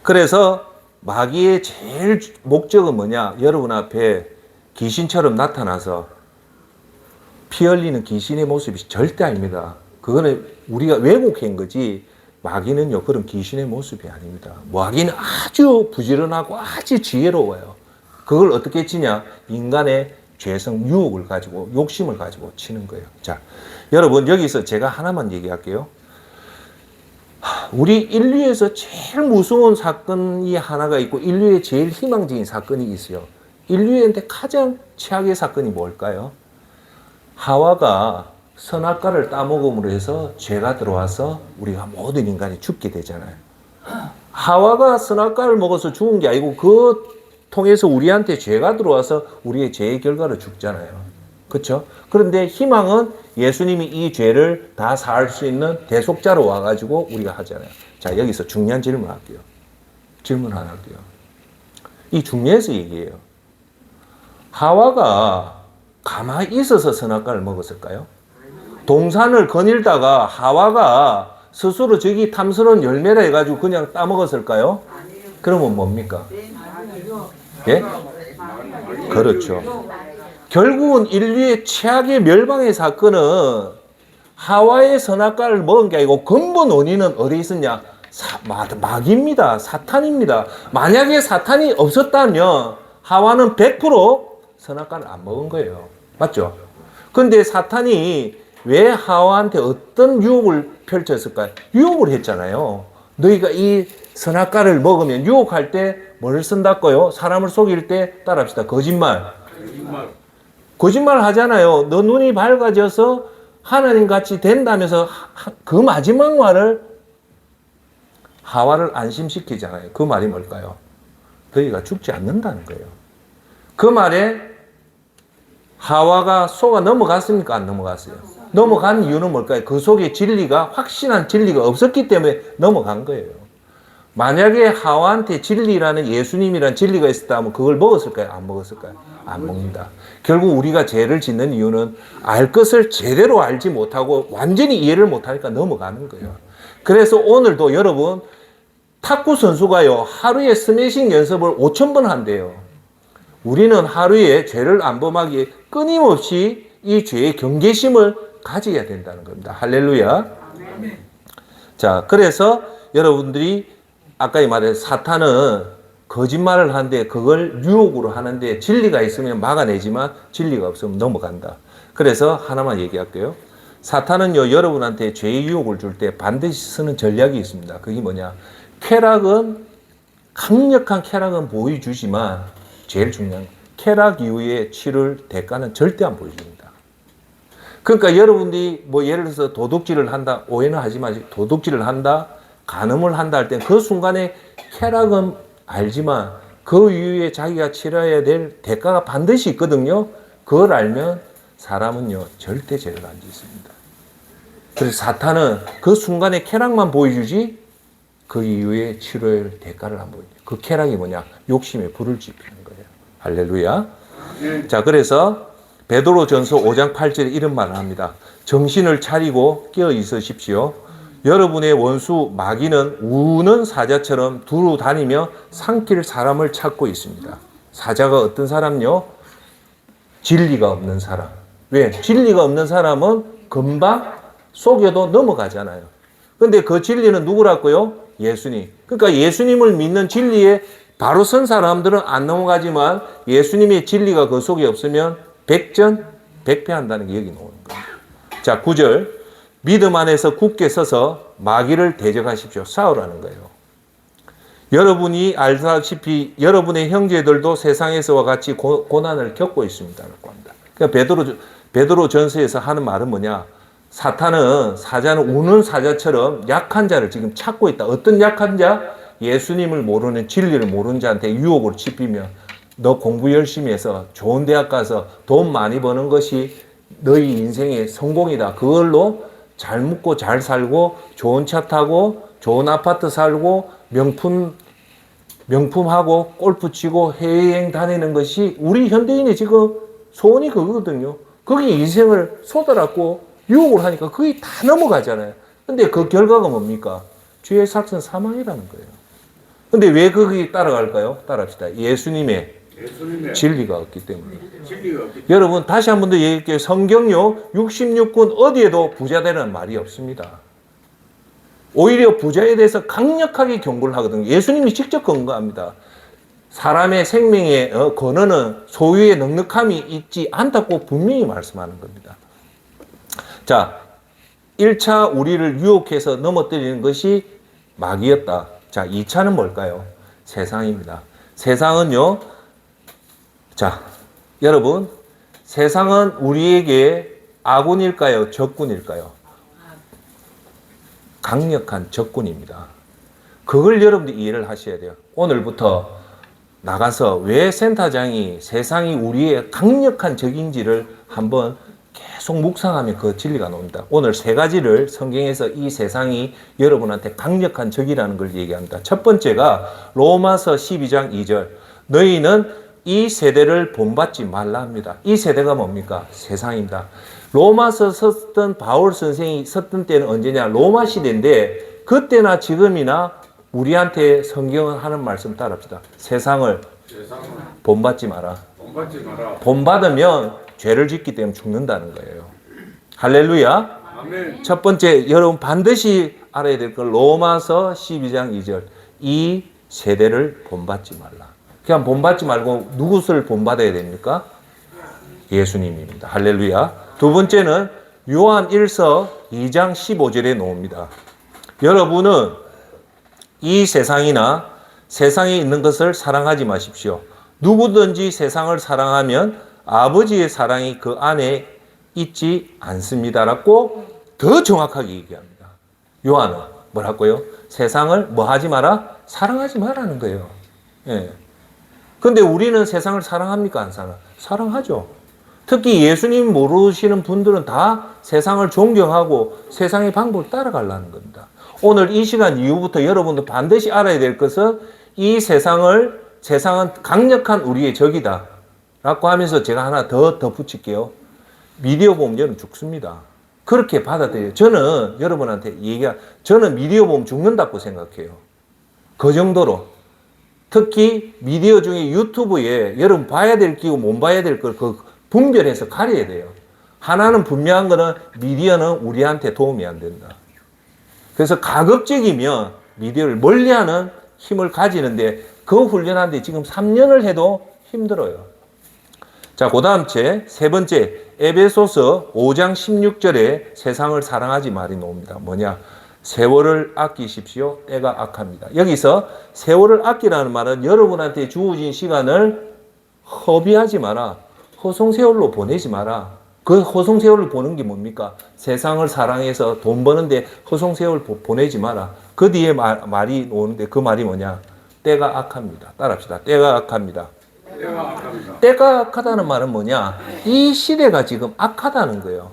그래서 마귀의 제일 목적은 뭐냐? 여러분 앞에 귀신처럼 나타나서 피 흘리는 귀신의 모습이 절대 아닙니다. 그거는 우리가 왜곡한 거지. 마귀는요, 그런 귀신의 모습이 아닙니다. 마귀는 아주 부지런하고 아주 지혜로워요. 그걸 어떻게 치냐? 인간의 죄성, 유혹을 가지고, 욕심을 가지고 치는 거예요. 자, 여러분, 여기서 제가 하나만 얘기할게요. 우리 인류에서 제일 무서운 사건이 하나가 있고, 인류의 제일 희망적인 사건이 있어요. 인류한테 가장 최악의 사건이 뭘까요? 하와가 선악과를 따먹음으로 해서 죄가 들어와서 우리가 모든 인간이 죽게 되잖아요. 하와가 선악과를 먹어서 죽은 게 아니고 그 통해서 우리한테 죄가 들어와서 우리의 죄의 결과로 죽잖아요. 그렇죠? 그런데 희망은 예수님이 이 죄를 다 사할 수 있는 대속자로 와가지고 우리가 하잖아요. 자, 여기서 중요한 질문 할게요. 질문 하나 할게요. 이 중요해서 얘기해요. 하와가 가만히 있어서 선악과를 먹었을까요? 동산을 거닐다가 하와가 스스로 저기 탐스러운 열매라 해가지고 그냥 따먹었을까요? 그러면 뭡니까? 예? 그렇죠. 결국은 인류의 최악의 멸망의 사건은 하와의 선악과를 먹은 게 아니고 근본 원인은 어디에 있었냐? 마귀입니다. 사탄입니다. 만약에 사탄이 없었다면 하와는 100% 선악과를 안 먹은 거예요. 맞죠? 근데 사탄이 왜 하와한테 어떤 유혹을 펼쳤을까요? 유혹을 했잖아요. 너희가 이 선악과를 먹으면 유혹할 때 뭘 쓴다고요? 사람을 속일 때 따라합시다. 거짓말. 거짓말 하잖아요. 너 눈이 밝아져서 하나님 같이 된다면서 그 마지막 말을 하와를 안심시키잖아요. 그 말이 뭘까요? 너희가 죽지 않는다는 거예요. 그 말에 하와가 속아 넘어갔습니까? 안 넘어갔어요? 넘어간 이유는 뭘까요? 그 속에 진리가, 확신한 진리가 없었기 때문에 넘어간 거예요. 만약에 하와한테 진리라는 예수님이라는 진리가 있었다면 그걸 먹었을까요? 안 먹었을까요? 안 먹는다. 결국 우리가 죄를 짓는 이유는 알 것을 제대로 알지 못하고 완전히 이해를 못하니까 넘어가는 거예요. 그래서 오늘도 여러분, 탁구 선수가요, 하루에 스매싱 연습을 5,000번 한대요. 우리는 하루에 죄를 안 범하기에 끊임없이 이 죄의 경계심을 가져야 된다는 겁니다. 할렐루야. 자, 그래서 여러분들이 아까 말한 사탄은 거짓말을 하는데 그걸 유혹으로 하는데 진리가 있으면 막아내지만 진리가 없으면 넘어간다. 그래서 하나만 얘기할게요. 사탄은요, 여러분한테 죄의 유혹을 줄 때 반드시 쓰는 전략이 있습니다. 그게 뭐냐? 강력한 쾌락은 보여주지만 제일 중요한 쾌락 이후에 치를 대가는 절대 안 보여줍니다. 그러니까 여러분들이 뭐 예를 들어서 도둑질을 한다, 오해는 하지 마시고 도둑질을 한다, 간음을 한다 할 때 그 순간에 쾌락은 알지만 그 이후에 자기가 치러야 될 대가가 반드시 있거든요. 그걸 알면 사람은요 절대 죄를 안 짓습니다. 그래서 사탄은 그 순간에 쾌락만 보여주지 그 이후에 치러야 할 대가를 안 보여줘요. 그 쾌락이 뭐냐? 욕심에 불을 지피는 거예요. 할렐루야. 자, 그래서 베드로전서 5장 8절에 이런 말을 합니다. 정신을 차리고 깨어 있으십시오. 여러분의 원수 마귀는 우는 사자처럼 두루 다니며 삼킬 사람을 찾고 있습니다. 사자가 어떤 사람요? 진리가 없는 사람. 왜? 진리가 없는 사람은 금방 속여도 넘어가잖아요. 근데 그 진리는 누구라고요? 예수님. 그러니까 예수님을 믿는 진리에 바로 선 사람들은 안 넘어가지만 예수님의 진리가 그 속에 없으면 백전백패한다는 게 여기 나오는 거예요. 자, 9절. 믿음 안에서 굳게 서서 마귀를 대적하십시오. 싸우라는 거예요. 여러분이 알다시피 여러분의 형제들도 세상에서와 같이 고난을 겪고 있습니다. 라고 합니다. 그러니까 베드로 전서에서 하는 말은 뭐냐? 사자는 우는 사자처럼 약한 자를 지금 찾고 있다. 어떤 약한 자? 예수님을 모르는, 진리를 모르는 자한테 유혹으로 짚이면 너 공부 열심히 해서 좋은 대학 가서 돈 많이 버는 것이 너희 인생의 성공이다. 그걸로 잘 먹고 잘 살고 좋은 차 타고 좋은 아파트 살고 명품하고 골프 치고 해외여행 다니는 것이 우리 현대인의 지금 소원이 그거거든요. 거기 인생을 쏟아놨고 유혹을 하니까 그게 다 넘어가잖아요. 근데 그 결과가 뭡니까? 죄의 삭선 사망이라는 거예요. 근데 왜 거기 따라갈까요? 따라합시다. 예수님의 진리가 없기 때문에. 여러분 다시 한 번 더 얘기할게요. 성경요 66권 어디에도 부자 되라는 말이 없습니다. 오히려 부자에 대해서 강력하게 경고를 하거든요. 예수님이 직접 권고합니다. 사람의 생명의 권한은 소유의 넉넉함이 있지 않다고 분명히 말씀하는 겁니다. 자, 1차 우리를 유혹해서 넘어뜨리는 것이 마귀였다. 자, 2차는 뭘까요? 세상입니다. 세상은요, 자, 여러분, 세상은 우리에게 아군일까요? 적군일까요? 강력한 적군입니다. 그걸 여러분들이 이해를 하셔야 돼요. 오늘부터 나가서 왜 센터장이 세상이 우리의 강력한 적인지를 한번 계속 묵상하면 그 진리가 나옵니다. 오늘 세 가지를 성경에서 이 세상이 여러분한테 강력한 적이라는 걸 얘기합니다. 첫 번째가 로마서 12장 2절. 너희는 이 세대를 본받지 말라 합니다. 이 세대가 뭡니까? 세상입니다. 로마서 썼던 바울 선생이 썼던 때는 언제냐? 로마 시대인데 그때나 지금이나 우리한테 성경은 하는 말씀 따라합시다. 세상을 본받지 마라. 본받으면 죄를 짓기 때문에 죽는다는 거예요. 할렐루야. 아멘. 첫 번째 여러분 반드시 알아야 될 건 로마서 12장 2절. 이 세대를 본받지 말라. 그냥 본받지 말고 누구를 본받아야 됩니까? 예수님입니다. 할렐루야. 두 번째는 요한 1서 2장 15절에 나옵니다. 여러분은 이 세상이나 세상에 있는 것을 사랑하지 마십시오. 누구든지 세상을 사랑하면 아버지의 사랑이 그 안에 있지 않습니다라고 더 정확하게 얘기합니다. 요한은 뭐라고요? 세상을 뭐 하지 마라? 사랑하지 마라는 거예요. 예. 근데 우리는 세상을 사랑합니까? 안 사랑하죠. 특히 예수님 모르시는 분들은 다 세상을 존경하고 세상의 방법을 따라가려는 겁니다. 오늘 이 시간 이후부터 여러분도 반드시 알아야 될 것은 이 세상은 강력한 우리의 적이다 라고 하면서 제가 하나 더 덧붙일게요. 미디어 보면 여러분 죽습니다. 그렇게 받아들여요. 저는 여러분한테 저는 미디어 보면 죽는다고 생각해요. 그 정도로. 특히 미디어 중에 유튜브에 여러분 봐야 될 끼고 못 봐야 될 걸 그 분별해서 가려야 돼요. 하나는 분명한 거는 미디어는 우리한테 도움이 안 된다. 그래서 가급적이면 미디어를 멀리하는 힘을 가지는데 그 훈련하는데 지금 3년을 해도 힘들어요. 자, 그 다음 세 번째 에베소서 5장 16절에 세상을 사랑하지 말이 나옵니다. 뭐냐? 세월을 아끼십시오. 때가 악합니다. 여기서 세월을 아끼라는 말은 여러분한테 주어진 시간을 허비하지 마라. 허송세월로 보내지 마라. 그 허송세월을 보는 게 뭡니까? 세상을 사랑해서 돈 버는데 허송세월 보내지 마라. 그 뒤에 말이 오는데 그 말이 뭐냐? 때가 악합니다. 따라합시다. 때가 악합니다. 때가 악하다는 말은 뭐냐? 이 시대가 지금 악하다는 거예요.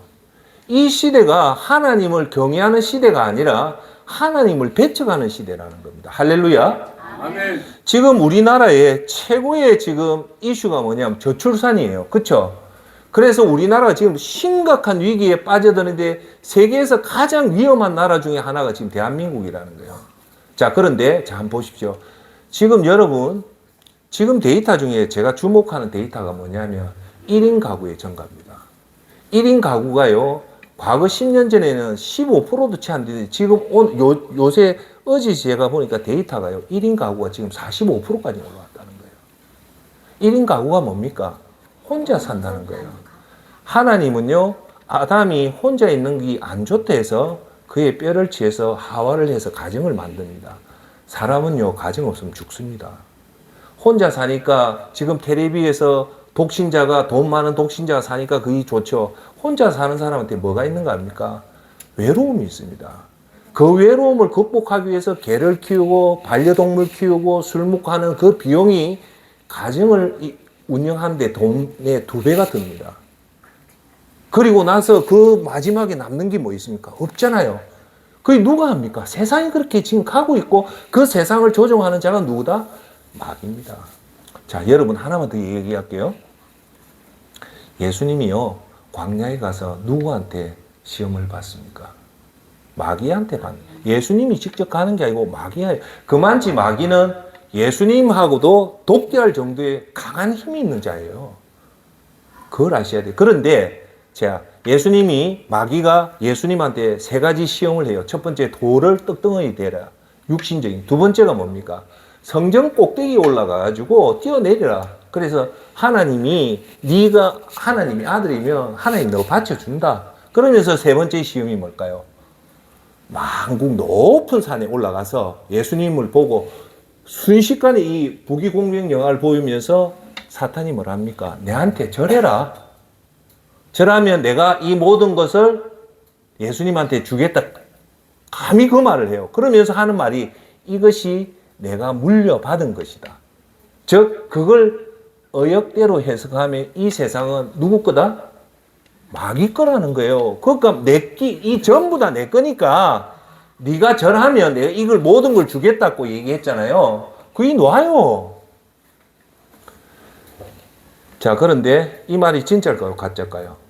이 시대가 하나님을 경외하는 시대가 아니라 하나님을 배척하는 시대라는 겁니다. 할렐루야.
아멘.
지금 우리나라의 최고의 지금 이슈가 뭐냐면 저출산이에요. 그렇죠? 그래서 우리나라가 지금 심각한 위기에 빠져드는데 세계에서 가장 위험한 나라 중에 하나가 지금 대한민국이라는 거예요. 자, 그런데 자, 한번 보십시오. 지금 여러분, 지금 데이터 중에 제가 주목하는 데이터가 뭐냐면 1인 가구의 증가입니다. 1인 가구가요, 과거 10년 전에는 15%도 채 안 되는데 지금 요새 어제 제가 보니까 데이터가요, 1인 가구가 지금 45%까지 올라왔다는 거예요. 1인 가구가 뭡니까? 혼자 산다는 거예요. 하나님은요, 아담이 혼자 있는 게 안 좋다 해서 그의 뼈를 취해서 하와를 해서 가정을 만듭니다. 사람은요, 가정 없으면 죽습니다. 혼자 사니까 지금 텔레비에서 독신자가, 돈 많은 독신자가 사니까 그게 좋죠. 혼자 사는 사람한테 뭐가 있는가 합니까? 외로움이 있습니다. 그 외로움을 극복하기 위해서 개를 키우고 반려동물 키우고 술 먹고 하는 그 비용이 가정을 운영하는데 돈의 2배가 듭니다. 그리고 나서 그 마지막에 남는 게 뭐 있습니까? 없잖아요. 그게 누가 합니까? 세상이 그렇게 지금 가고 있고 그 세상을 조종하는 자가 누구다? 마귀입니다. 자, 여러분 하나만 더 얘기할게요. 예수님이요, 광야에 가서 누구한테 시험을 받습니까? 마귀한테 받는. 예수님이 직접 가는 게 아니고 마귀예요. 그만치 마귀는 예수님하고도 독대할 정도의 강한 힘이 있는 자예요. 그걸 아셔야 돼요. 그런데 자, 마귀가 예수님한테 3가지 시험을 해요. 첫 번째, 돌을 떡덩어리 대라. 육신적인. 두 번째가 뭡니까? 성전 꼭대기에 올라가가지고 뛰어내리라. 그래서 하나님이 네가 하나님의 아들이면 하나님 너 받쳐준다. 그러면서 3번째 시험이 뭘까요? 만국 높은 산에 올라가서 예수님을 보고 순식간에 이 부귀공명 영화를 보이면서 사탄이 뭐랍니까? 내한테 절해라. 절하면 내가 이 모든 것을 예수님한테 주겠다. 감히 그 말을 해요. 그러면서 하는 말이 이것이 내가 물려받은 것이다. 즉 그걸 의역대로 해석하면 이 세상은 누구 거다? 마귀 거라는 거예요. 그러니까 이 전부 다 내 거니까 네가 절하면 내가 이걸 모든 걸 주겠다고 얘기했잖아요. 그게 놔요. 자, 그런데 이 말이 진짜일까요? 가짜일까요?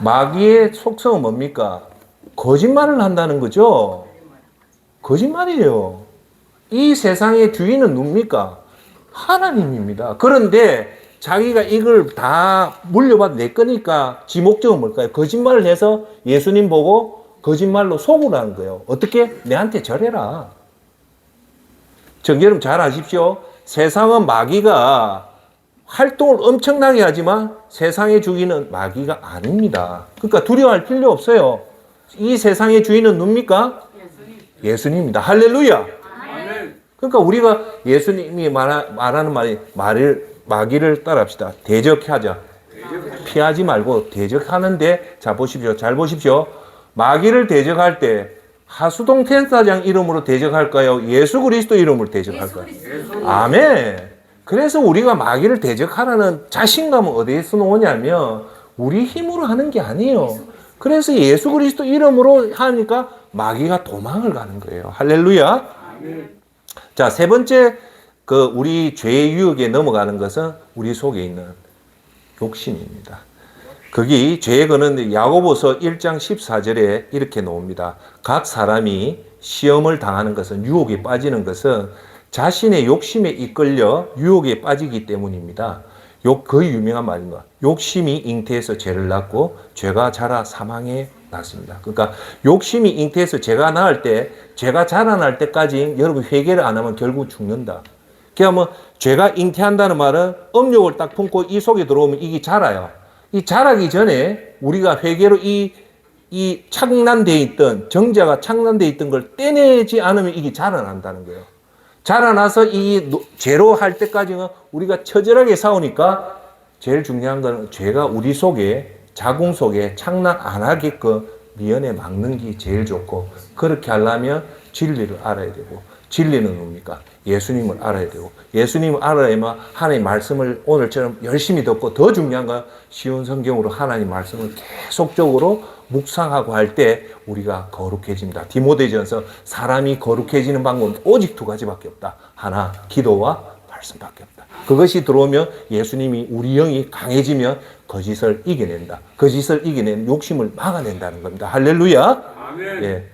마귀의 속성은 뭡니까? 거짓말을 한다는 거죠. 거짓말이에요. 이 세상의 주인은 누굽니까? 하나님입니다. 그런데 자기가 이걸 다 물려받아 내 거니까 지 목적은 뭘까요? 거짓말을 해서 예수님 보고 거짓말로 속으라는 거예요. 어떻게? 내한테 절해라. 여러분 잘 아십시오. 세상은 마귀가 활동을 엄청나게 하지만 세상의 주인은 마귀가 아닙니다. 그러니까 두려워할 필요 없어요. 이 세상의 주인은 누굽니까? 예수님입니다. 할렐루야. 그러니까 우리가 예수님이 말하는 마귀를 따라합시다. 대적하자. 피하지 말고 대적하는데, 자 보십시오. 잘 보십시오. 마귀를 대적할 때 하수동 텐사장 이름으로 대적할까요? 예수 그리스도 이름으로 대적할까요? 아멘. 그래서 우리가 마귀를 대적하라는 자신감은 어디에서 나오냐면 우리 힘으로 하는 게 아니에요. 그래서 예수 그리스도 이름으로 하니까 마귀가 도망을 가는 거예요. 할렐루야. 자, 3번째 우리 죄의 유혹에 넘어가는 것은 우리 속에 있는 욕심입니다. 거기 죄의 근은 야고보서 1장 14절에 이렇게 나옵니다. 각 사람이 시험을 당하는 것은, 유혹에 빠지는 것은 자신의 욕심에 이끌려 유혹에 빠지기 때문입니다. 그 유명한 말입니다. 욕심이 잉태해서 죄를 낳고 죄가 자라 사망에 낳습니다. 그러니까 욕심이 잉태해서 죄가 낳을 때, 죄가 자라날 때까지 여러분 회개를 안 하면 결국 죽는다. 그러니까 죄가 잉태한다는 말은 음욕을 딱 품고 이 속에 들어오면 이게 자라요. 이 자라기 전에 우리가 회개로 이 착란되어 있던, 정자가 착란되어 있던 걸 떼내지 않으면 이게 자라난다는 거예요. 자라나서 이 죄로 할 때까지는 우리가 처절하게 싸우니까 제일 중요한 거는 죄가 우리 속에, 자궁 속에 착락 안 하게끔 미연에 막는 게 제일 좋고, 그렇게 하려면 진리를 알아야 되고, 진리는 뭡니까? 예수님을 알아야 되고, 예수님을 알아야만 하나님 말씀을 오늘처럼 열심히 듣고, 더 중요한 건 쉬운 성경으로 하나님 말씀을 계속적으로 묵상하고 할 때 우리가 거룩해집니다. 디모데전서 사람이 거룩해지는 방법은 오직 두 가지밖에 없다. 하나, 기도와 말씀밖에 없다. 그것이 들어오면 예수님이 우리 영이 강해지면 거짓을 이겨낸다. 거짓을 이겨낸 욕심을 막아낸다는 겁니다. 할렐루야.
아멘.
예.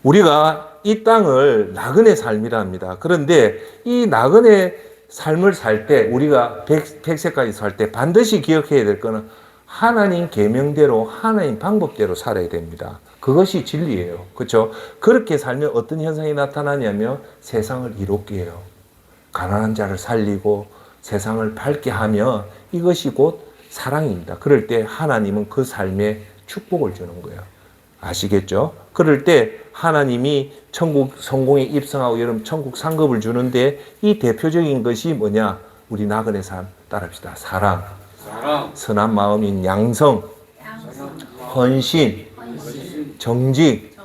우리가 이 땅을 나그네 삶이라 합니다. 그런데 이 나그네 삶을 살 때, 우리가 100세까지 살 때 반드시 기억해야 될 거는 하나님 계명대로, 하나님 방법대로 살아야 됩니다. 그것이 진리예요. 그렇죠? 그렇게 살면 어떤 현상이 나타나냐면 세상을 이롭게 해요. 가난한 자를 살리고 세상을 밝게 하면 이것이 곧 사랑입니다. 그럴 때 하나님은 그 삶에 축복을 주는 거예요. 아시겠죠? 그럴 때 하나님이 천국 성공에 입성하고 여러분 천국 상급을 주는데 이 대표적인 것이 뭐냐? 우리 나그네 삶 따라합시다. 사랑, 선한 마음인 양성, 헌신, 정직,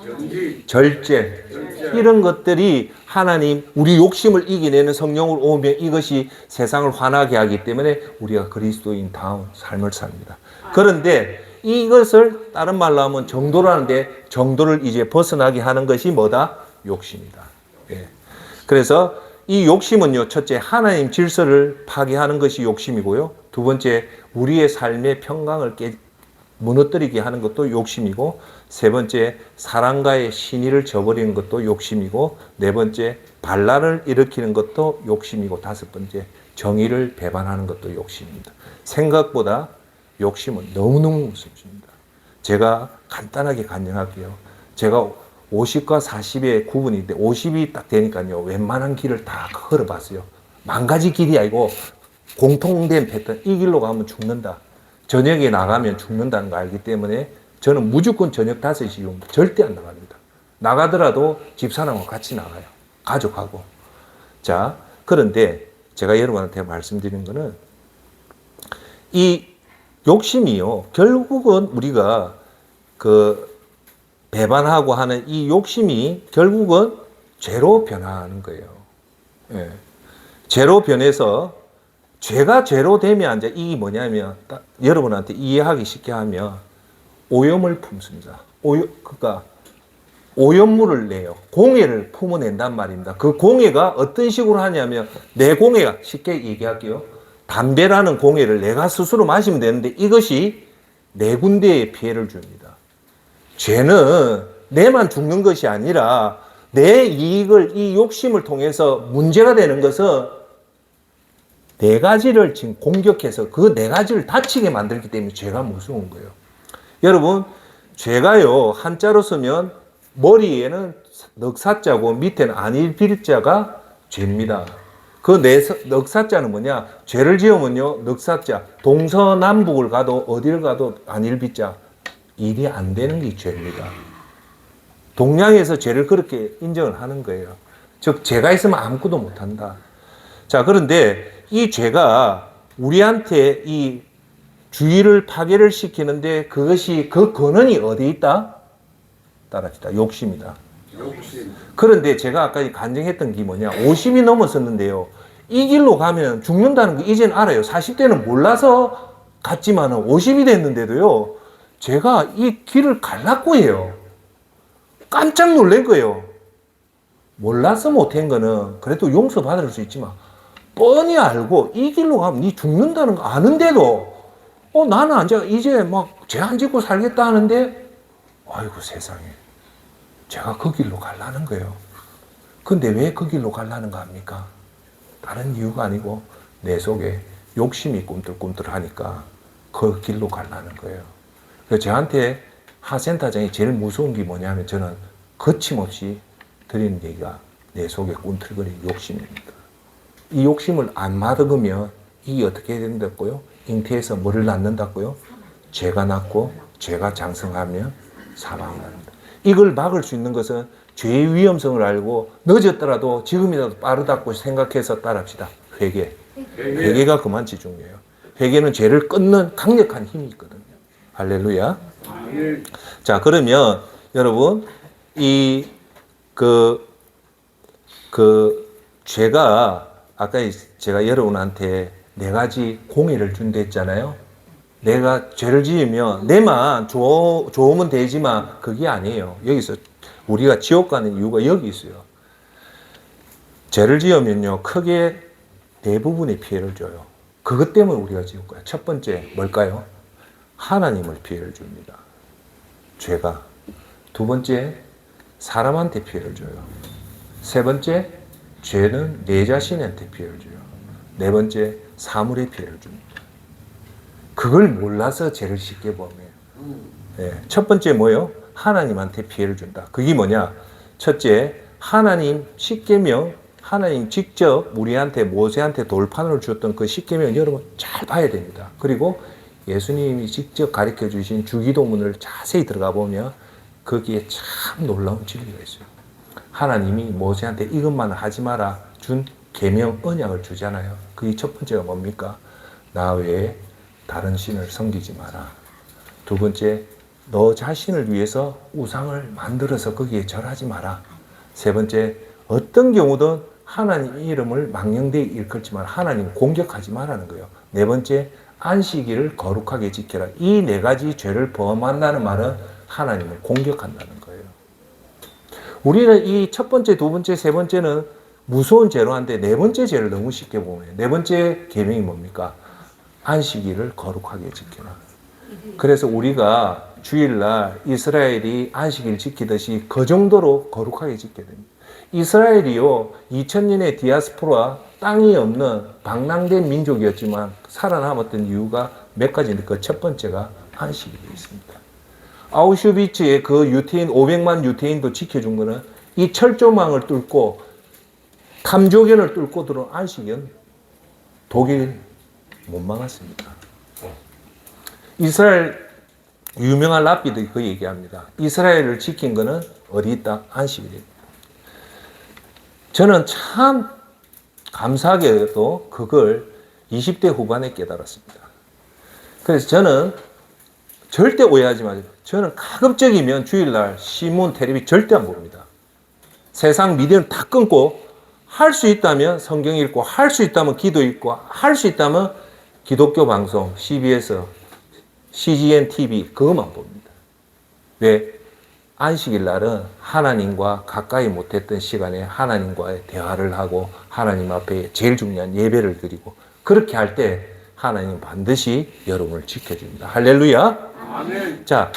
절제, 이런 것들이 하나님 우리 욕심을 이겨내는 성령으로 오면 이것이 세상을 환하게 하기 때문에 우리가 그리스도인 다운 삶을 삽니다. 그런데 이것을 다른 말로 하면 정도라는데 정도를 이제 벗어나게 하는 것이 뭐다? 욕심이다. 예. 그래서 이 욕심은요, 첫째 하나님 질서를 파괴하는 것이 욕심이고요. 두 번째 우리의 삶의 평강을 무너뜨리게 하는 것도 욕심이고, 세 번째 사랑과의 신의를 저버리는 것도 욕심이고, 네 번째 반란을 일으키는 것도 욕심이고, 다섯 번째 정의를 배반하는 것도 욕심입니다. 생각보다 욕심은 너무너무 무섭습니다. 제가 간단하게 간증할게요. 제가 50과 40의 구분인데 50이 딱 되니까요, 웬만한 길을 다 걸어봤어요. 만 가지 길이 아니고 공통된 패턴, 이 길로 가면 죽는다. 저녁에 나가면 죽는다는 거 알기 때문에 저는 무조건 저녁 5시 이후 절대 안 나갑니다. 나가더라도 집사람하고 같이 나가요. 가족하고. 자, 그런데 제가 여러분한테 말씀드린 거는 이 욕심이요, 결국은 우리가 배반하고 하는 이 욕심이 결국은 죄로 변하는 거예요. 예. 죄로 변해서 죄가 죄로 되면 이제 이게 뭐냐면 여러분한테 이해하기 쉽게 하면 오염을 품습니다. 그러니까 오염물을 내요. 공해를 품어낸단 말입니다. 그 공해가 어떤 식으로 하냐면 내 공해가 쉽게 얘기할게요. 담배라는 공해를 내가 스스로 마시면 되는데 이것이 네 군데에 피해를 줍니다. 죄는 내만 죽는 것이 아니라 내 이익을, 이 욕심을 통해서 문제가 되는 것은 네 가지를 지금 공격해서 그 네 가지를 다치게 만들기 때문에 죄가 무서운 거예요. 여러분, 죄가요, 한자로 쓰면 머리에는 넉사자고 밑에는 안일빌자가 죄입니다. 그 넉사자는 뭐냐? 죄를 지으면요, 넉사자, 동서남북을 가도 어딜 가도 안일빌자, 일이 안 되는 게 죄입니다. 동양에서 죄를 그렇게 인정을 하는 거예요. 즉, 죄가 있으면 아무것도 못한다. 자, 그런데 이 죄가 우리한테 이 주의를 파괴를 시키는데 그것이 그 근원이 어디에 있다? 따라합시다. 욕심이다.
욕심.
그런데 제가 아까 간증했던 게 뭐냐? 50이 넘었었는데요. 이 길로 가면 죽는다는 거 이제는 알아요. 40대는 몰라서 갔지만은 50이 됐는데도요. 제가 이 길을 갈랐고 해요. 깜짝 놀란 거예요. 몰라서 못한 거는 그래도 용서받을 수 있지만 뻔히 알고 이 길로 가면 니 죽는다는 거 아는데도 나는 이제 막 죄 안 짓고 살겠다 하는데 아이고 세상에 제가 그 길로 가려는 거예요. 근데 왜 그 길로 가려는가 합니까? 다른 이유가 아니고 내 속에 욕심이 꿈틀꿈틀하니까 그 길로 가려는 거예요. 그래서 저한테 하센터장이 제일 무서운 게 뭐냐면 저는 거침없이 드리는 얘기가 내 속에 꿈틀거리는 욕심입니다. 이 욕심을 안 막으면 이게 어떻게 된다고요? 잉태해서 뭐를 낳는다고요? 죄가 낳고 죄가 장성하면 사망이 납니다. 이걸 막을 수 있는 것은 죄의 위험성을 알고 늦었더라도 지금이라도 빠르다고 생각해서 따라합시다. 회개. 회개가 그만치 중요해요. 회개는 죄를 끊는 강력한 힘이 있거든요. 할렐루야. 자, 그러면 여러분 죄가 아까 제가 여러분한테 4가지 공의를 준다 했잖아요. 내가 죄를 지으면 내만 좋으면 되지만 그게 아니에요. 여기서 우리가 지옥 가는 이유가 여기 있어요. 죄를 지으면요, 크게 대부분의 피해를 줘요. 그것 때문에 우리가 지옥 가요. 첫 번째 뭘까요? 하나님을 피해를 줍니다. 죄가. 두 번째, 사람한테 피해를 줘요. 세 번째, 죄는 내 자신한테 피해를 줘요. 네 번째, 사물에 피해를 줍니다. 그걸 몰라서 죄를 쉽게 범해요. 네. 첫 번째 뭐예요? 하나님한테 피해를 준다. 그게 뭐냐? 첫째, 하나님 십계명, 하나님 직접 우리한테 모세한테 돌판을 주었던 그 십계명 여러분 잘 봐야 됩니다. 그리고 예수님이 직접 가르쳐 주신 주기도문을 자세히 들어가 보면 거기에 참 놀라운 진리가 있어요. 하나님이 모세한테 이것만 하지 마라 준 계명 언약을 주잖아요. 그게 첫 번째가 뭡니까? 나 외에 다른 신을 섬기지 마라. 두 번째, 너 자신을 위해서 우상을 만들어서 거기에 절하지 마라. 세 번째, 어떤 경우든 하나님 이름을 망령되이 일컬지 마라. 하나님 공격하지 마라는 거예요. 네 번째, 안식일을 거룩하게 지켜라. 이 4가지 죄를 범한다는 말은 하나님을 공격한다는 거예요. 우리는 이 첫 번째, 두 번째, 세 번째는 무서운 죄로 하는데 4번째 죄를 너무 쉽게 보면 4번째 계명이 뭡니까? 안식일을 거룩하게 지켜라. 그래서 우리가 주일날 이스라엘이 안식일 지키듯이 그 정도로 거룩하게 지켜야 됩니다. 이스라엘이요, 2000년의 디아스포라 땅이 없는 방랑된 민족이었지만 살아남았던 이유가 몇 가지인데 그 첫 번째가 안식일이었습니다. 아우슈비츠의 그 유태인 500만 유태인도 지켜준 거는 이 철조망을 뚫고 탐조견을 뚫고 들어온 안식일은 독일 못 막았습니다. 이스라엘 유명한 랍비도 그 얘기합니다. 이스라엘을 지킨 거는 어디 있다? 안식일입니다. 저는 참 감사하게도 그걸 20대 후반에 깨달았습니다. 그래서 저는 절대 오해하지 마세요. 저는 가급적이면 주일날 신문, 텔레비 절대 안 봅니다. 세상 미디어는 다 끊고 할 수 있다면 성경 읽고 할 수 있다면 기도 읽고 할 수 있다면 기독교 방송, CBS, CGN TV 그것만 봅니다. 왜? 안식일 날은 하나님과 가까이 못했던 시간에 하나님과의 대화를 하고 하나님 앞에 제일 중요한 예배를 드리고 그렇게 할 때 하나님 반드시 여러분을 지켜줍니다. 할렐루야. 아멘. 자,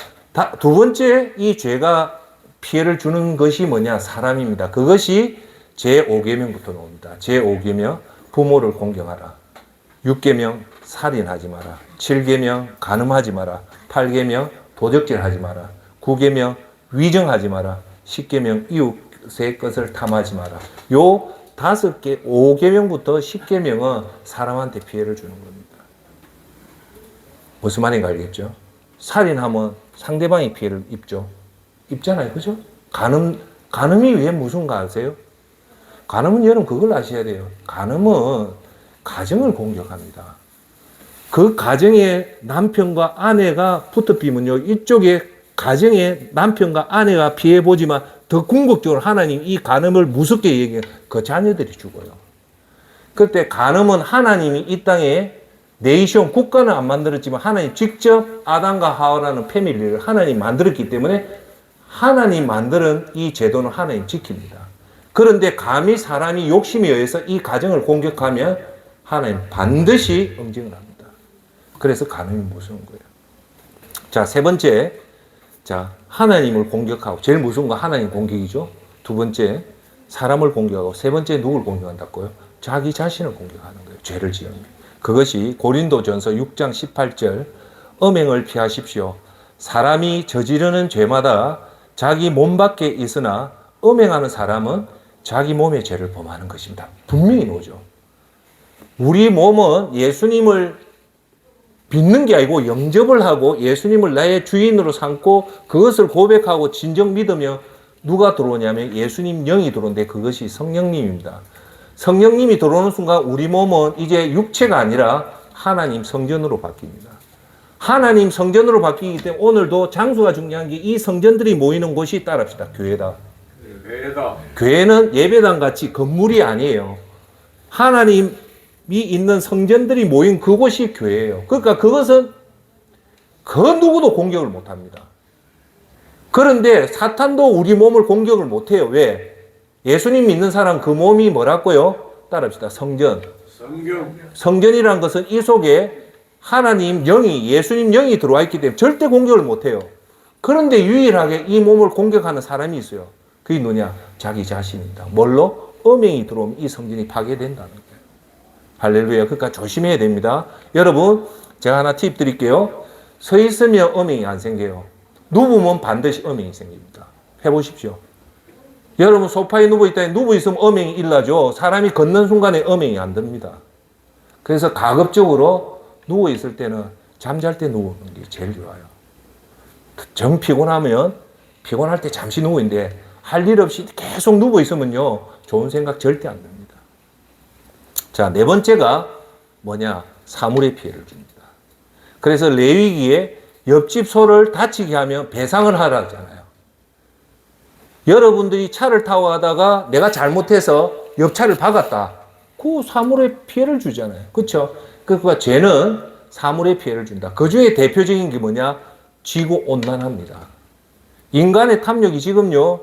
두 번째 이 죄가 피해를 주는 것이 뭐냐? 사람입니다. 그것이 제5계명부터 나옵니다. 제5계명 부모를 공경하라. 6계명 살인하지 마라. 7계명 간음하지 마라. 8계명 도적질하지 마라. 9계명 위정하지 마라. 10계명 이웃의 것을 탐하지 마라. 요 5개, 5계명부터 10계명은 사람한테 피해를 주는 겁니다. 무슨 말인가 알겠죠? 살인하면 상대방이 피해를 입죠. 입잖아요. 그죠? 간음이 왜 무슨가 아세요? 간음은 여러분 그걸 아셔야 돼요. 간음은 가정을 공격합니다. 그 가정에 남편과 아내가 붙어비면요, 이쪽에 가정에 남편과 아내가 피해보지만 더 궁극적으로 하나님 이 간음을 무섭게 얘기해요. 그 자녀들이 죽어요. 그때 간음은 하나님이 이 땅에 네이션, 국가는 안 만들었지만 하나님 직접 아담과 하와라는 패밀리를 하나님 만들었기 때문에 하나님 만드는 이 제도는 하나님 지킵니다. 그런데 감히 사람이 욕심에 의해서 이 가정을 공격하면 하나님 반드시 응징을 합니다. 그래서 간음이 무서운 거예요. 자, 세 번째. 자, 하나님을 공격하고, 제일 무서운 건 하나님 공격이죠. 두 번째, 사람을 공격하고, 세 번째, 누굴 공격한다고요? 자기 자신을 공격하는 거예요. 죄를 지으면. 그것이 고린도전서 6장 18절, 음행을 피하십시오. 사람이 저지르는 죄마다 자기 몸 밖에 있으나 음행하는 사람은 자기 몸의 죄를 범하는 것입니다. 분명히 나오죠. 우리 몸은 예수님을 믿는 게 아니고 영접을 하고 예수님을 나의 주인으로 삼고 그것을 고백하고 진정 믿으며 누가 들어오냐면 예수님 영이 들어오는데 그것이 성령님입니다. 성령님이 들어오는 순간 우리 몸은 이제 육체가 아니라 하나님 성전으로 바뀝니다. 하나님 성전으로 바뀌기 때문에 오늘도 장소가 중요한 게 이 성전들이 모이는 곳이 따라합시다. 교회다. 교회는 예배당 같이 건물이 아니에요. 하나님이 있는 성전들이 모인 그곳이 교회예요. 그러니까 그것은 그 누구도 공격을 못합니다. 그런데 사탄도 우리 몸을 공격을 못해요. 왜? 예수님 믿는 사람 그 몸이 뭐라고요? 따라합시다. 성전. 성전이란 것은 이 속에 하나님 영이, 예수님 영이 들어와 있기 때문에 절대 공격을 못해요. 그런데 유일하게 이 몸을 공격하는 사람이 있어요. 그게 누구냐? 자기 자신입니다. 뭘로? 음행이 들어오면 이 성전이 파괴된다는 거예요. 할렐루야. 그러니까 조심해야 됩니다. 여러분, 제가 하나 팁 드릴게요. 서 있으면 음행이 안 생겨요. 누우면 반드시 음행이 생깁니다. 해보십시오. 여러분 소파에 누워있다, 누워있으면 음행이 일나죠. 사람이 걷는 순간에 음행이 안 듭니다. 그래서 가급적으로 누워있을 때는 잠잘 때 누우는 게 제일 좋아요. 정 피곤하면 피곤할 때 잠시 누워있는데 할 일 없이 계속 누워있으면요 좋은 생각 절대 안 듭니다. 자, 네 번째가 뭐냐? 사물의 피해를 줍니다. 그래서 레위기에 옆집 소를 다치게 하면 배상을 하라 하잖아요. 여러분들이 차를 타고 가다가 내가 잘못해서 옆차를 박았다. 그 사물의 피해를 주잖아요. 그렇죠? 그러니까 죄는 사물의 피해를 준다. 그 중에 대표적인 게 뭐냐? 지구온난화입니다. 인간의 탐욕이 지금요,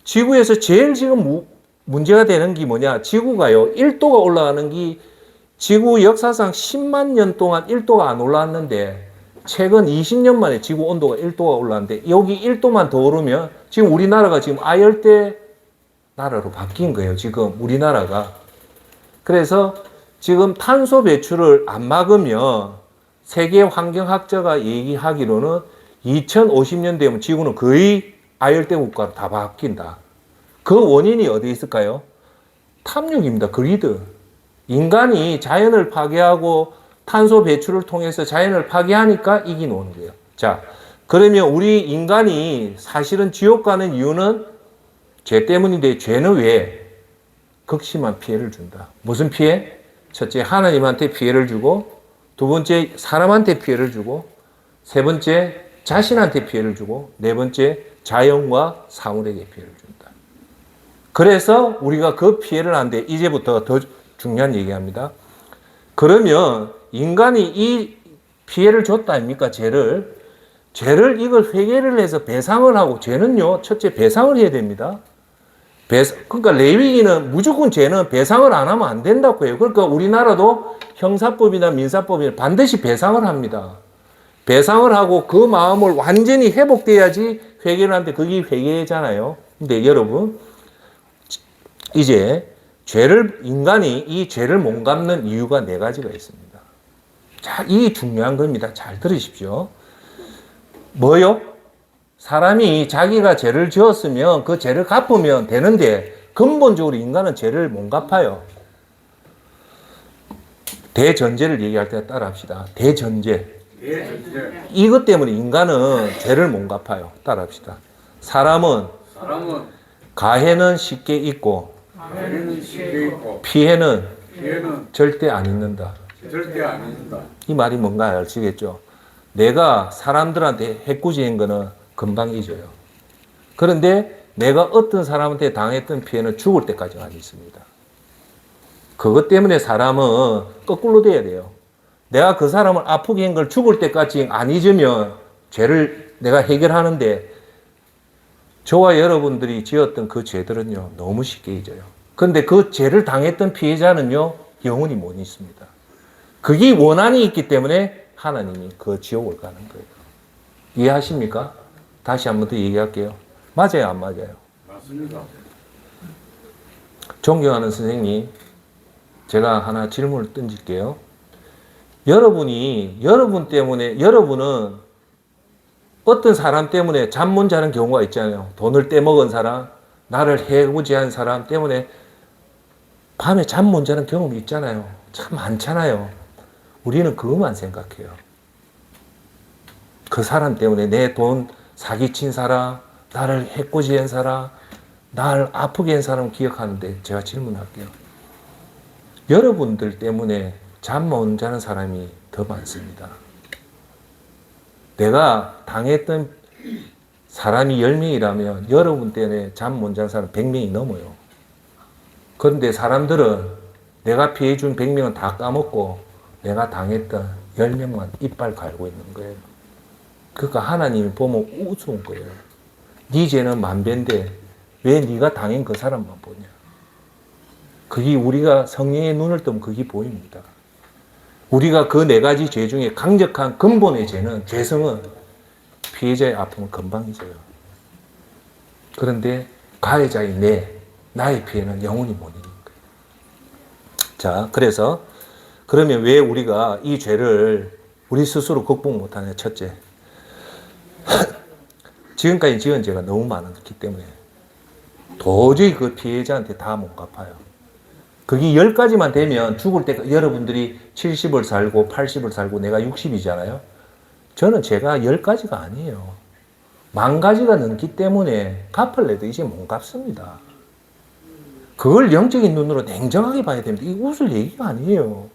지구에서 제일 지금 문제가 되는 게 뭐냐? 지구가요, 1도가 올라가는 게 지구 역사상 10만 년 동안 1도가 안 올라왔는데 최근 20년 만에 지구 온도가 1도가 올랐는데 여기 1도만 더 오르면 지금 우리나라가 지금 아열대 나라로 바뀐 거예요. 지금 우리나라가. 그래서 지금 탄소 배출을 안 막으면 세계 환경학자가 얘기하기로는 2050년 되면 지구는 거의 아열대 국가로 다 바뀐다. 그 원인이 어디에 있을까요? 탐욕입니다. 그리드. 인간이 자연을 파괴하고 탄소 배출을 통해서 자연을 파괴하니까 이긴 오는 거예요. 자, 그러면 우리 인간이 사실은 지옥 가는 이유는 죄 때문인데 죄는 왜? 극심한 피해를 준다. 무슨 피해? 첫째, 하나님한테 피해를 주고, 두 번째, 사람한테 피해를 주고, 세 번째, 자신한테 피해를 주고, 네 번째, 자연과 사물에게 피해를 준다. 그래서 우리가 그 피해를 하는데 이제부터 더 중요한 얘기합니다. 그러면 인간이 이 피해를 줬다 아닙니까? 죄를 이걸 회개를 해서 배상을 하고, 죄는요, 첫째 배상을 해야 됩니다. 그러니까 레위기는 무조건 죄는 배상을 안 하면 안 된다고 해요. 그러니까 우리나라도 형사법이나 민사법이나 반드시 배상을 합니다. 배상을 하고 그 마음을 완전히 회복돼야지 회개를 하는데 그게 회개잖아요. 근데 여러분, 이제 인간이 이 죄를 못 갚는 이유가 네 가지가 있습니다. 자, 이 중요한 겁니다. 잘 들으십시오. 뭐요? 사람이 자기가 죄를 지었으면 그 죄를 갚으면 되는데 근본적으로 인간은 죄를 못 갚아요. 대전제를 얘기할 때 따라 합시다. 대전제. 이것 때문에 인간은 죄를 못 갚아요. 따라 합시다. 사람은 가해는 쉽게 잊고 피해는 절대 안 잊는다. 이 말이 뭔가 아시겠죠? 내가 사람들한테 해코지한 거는 금방 잊어요. 그런데 내가 어떤 사람한테 당했던 피해는 죽을 때까지 안 잊습니다. 그것 때문에 사람은 거꾸로 돼야 돼요. 내가 그 사람을 아프게 한 걸 죽을 때까지 안 잊으면 죄를 내가 해결하는데 저와 여러분들이 지었던 그 죄들은요, 너무 쉽게 잊어요. 그런데 그 죄를 당했던 피해자는요, 영원히 못 잊습니다. 그게 원한이 있기 때문에 하나님이 그 지옥을 가는 거예요. 이해하십니까? 다시 한 번 더 얘기할게요. 맞아요, 안 맞아요?
맞습니다.
존경하는 선생님, 제가 하나 질문을 던질게요. 여러분은 어떤 사람 때문에 잠 못 자는 경우가 있잖아요. 돈을 떼먹은 사람, 나를 해코지한 사람 때문에 밤에 잠 못 자는 경험이 있잖아요. 참 많잖아요. 우리는 그것만 생각해요. 그 사람 때문에 내 돈 사기친 사람, 나를 해코지한 사람, 나를 아프게 한 사람 기억하는데 제가 질문할게요. 여러분들 때문에 잠 못 자는 사람이 더 많습니다. 내가 당했던 사람이 10명이라면 여러분 때문에 잠 못 자는 사람 100명이 넘어요. 그런데 사람들은 내가 피해준 100명은 다 까먹고 내가 당했던 10명만 이빨 갈고 있는 거예요. 그러니까 하나님이 보면 우스운 거예요. 네 죄는 만배인데 왜 네가 당한 그 사람만 보냐. 그게 우리가 성령의 눈을 뜨면 그게 보입니다. 우리가 그 4가지 죄 중에 강력한 근본의 죄는, 죄성은 피해자의 아픔은 금방 잊어요. 그런데 가해자의 나의 피해는 영원히 못 잊는 거예요. 자, 그래서 그러면 왜 우리가 이 죄를 우리 스스로 극복 못하냐? 첫째, 지금까지 지은 죄가 너무 많았기 때문에 도저히 그 피해자한테 다 못 갚아요. 그게 10가지만 되면 죽을 때 여러분들이 70을 살고 80을 살고 내가 60이잖아요. 저는 제가 10가지가 아니에요. 10,000가지가 넘기 때문에 갚을래도 이제 못 갚습니다. 그걸 영적인 눈으로 냉정하게 봐야 됩니다. 이거 웃을 얘기가 아니에요.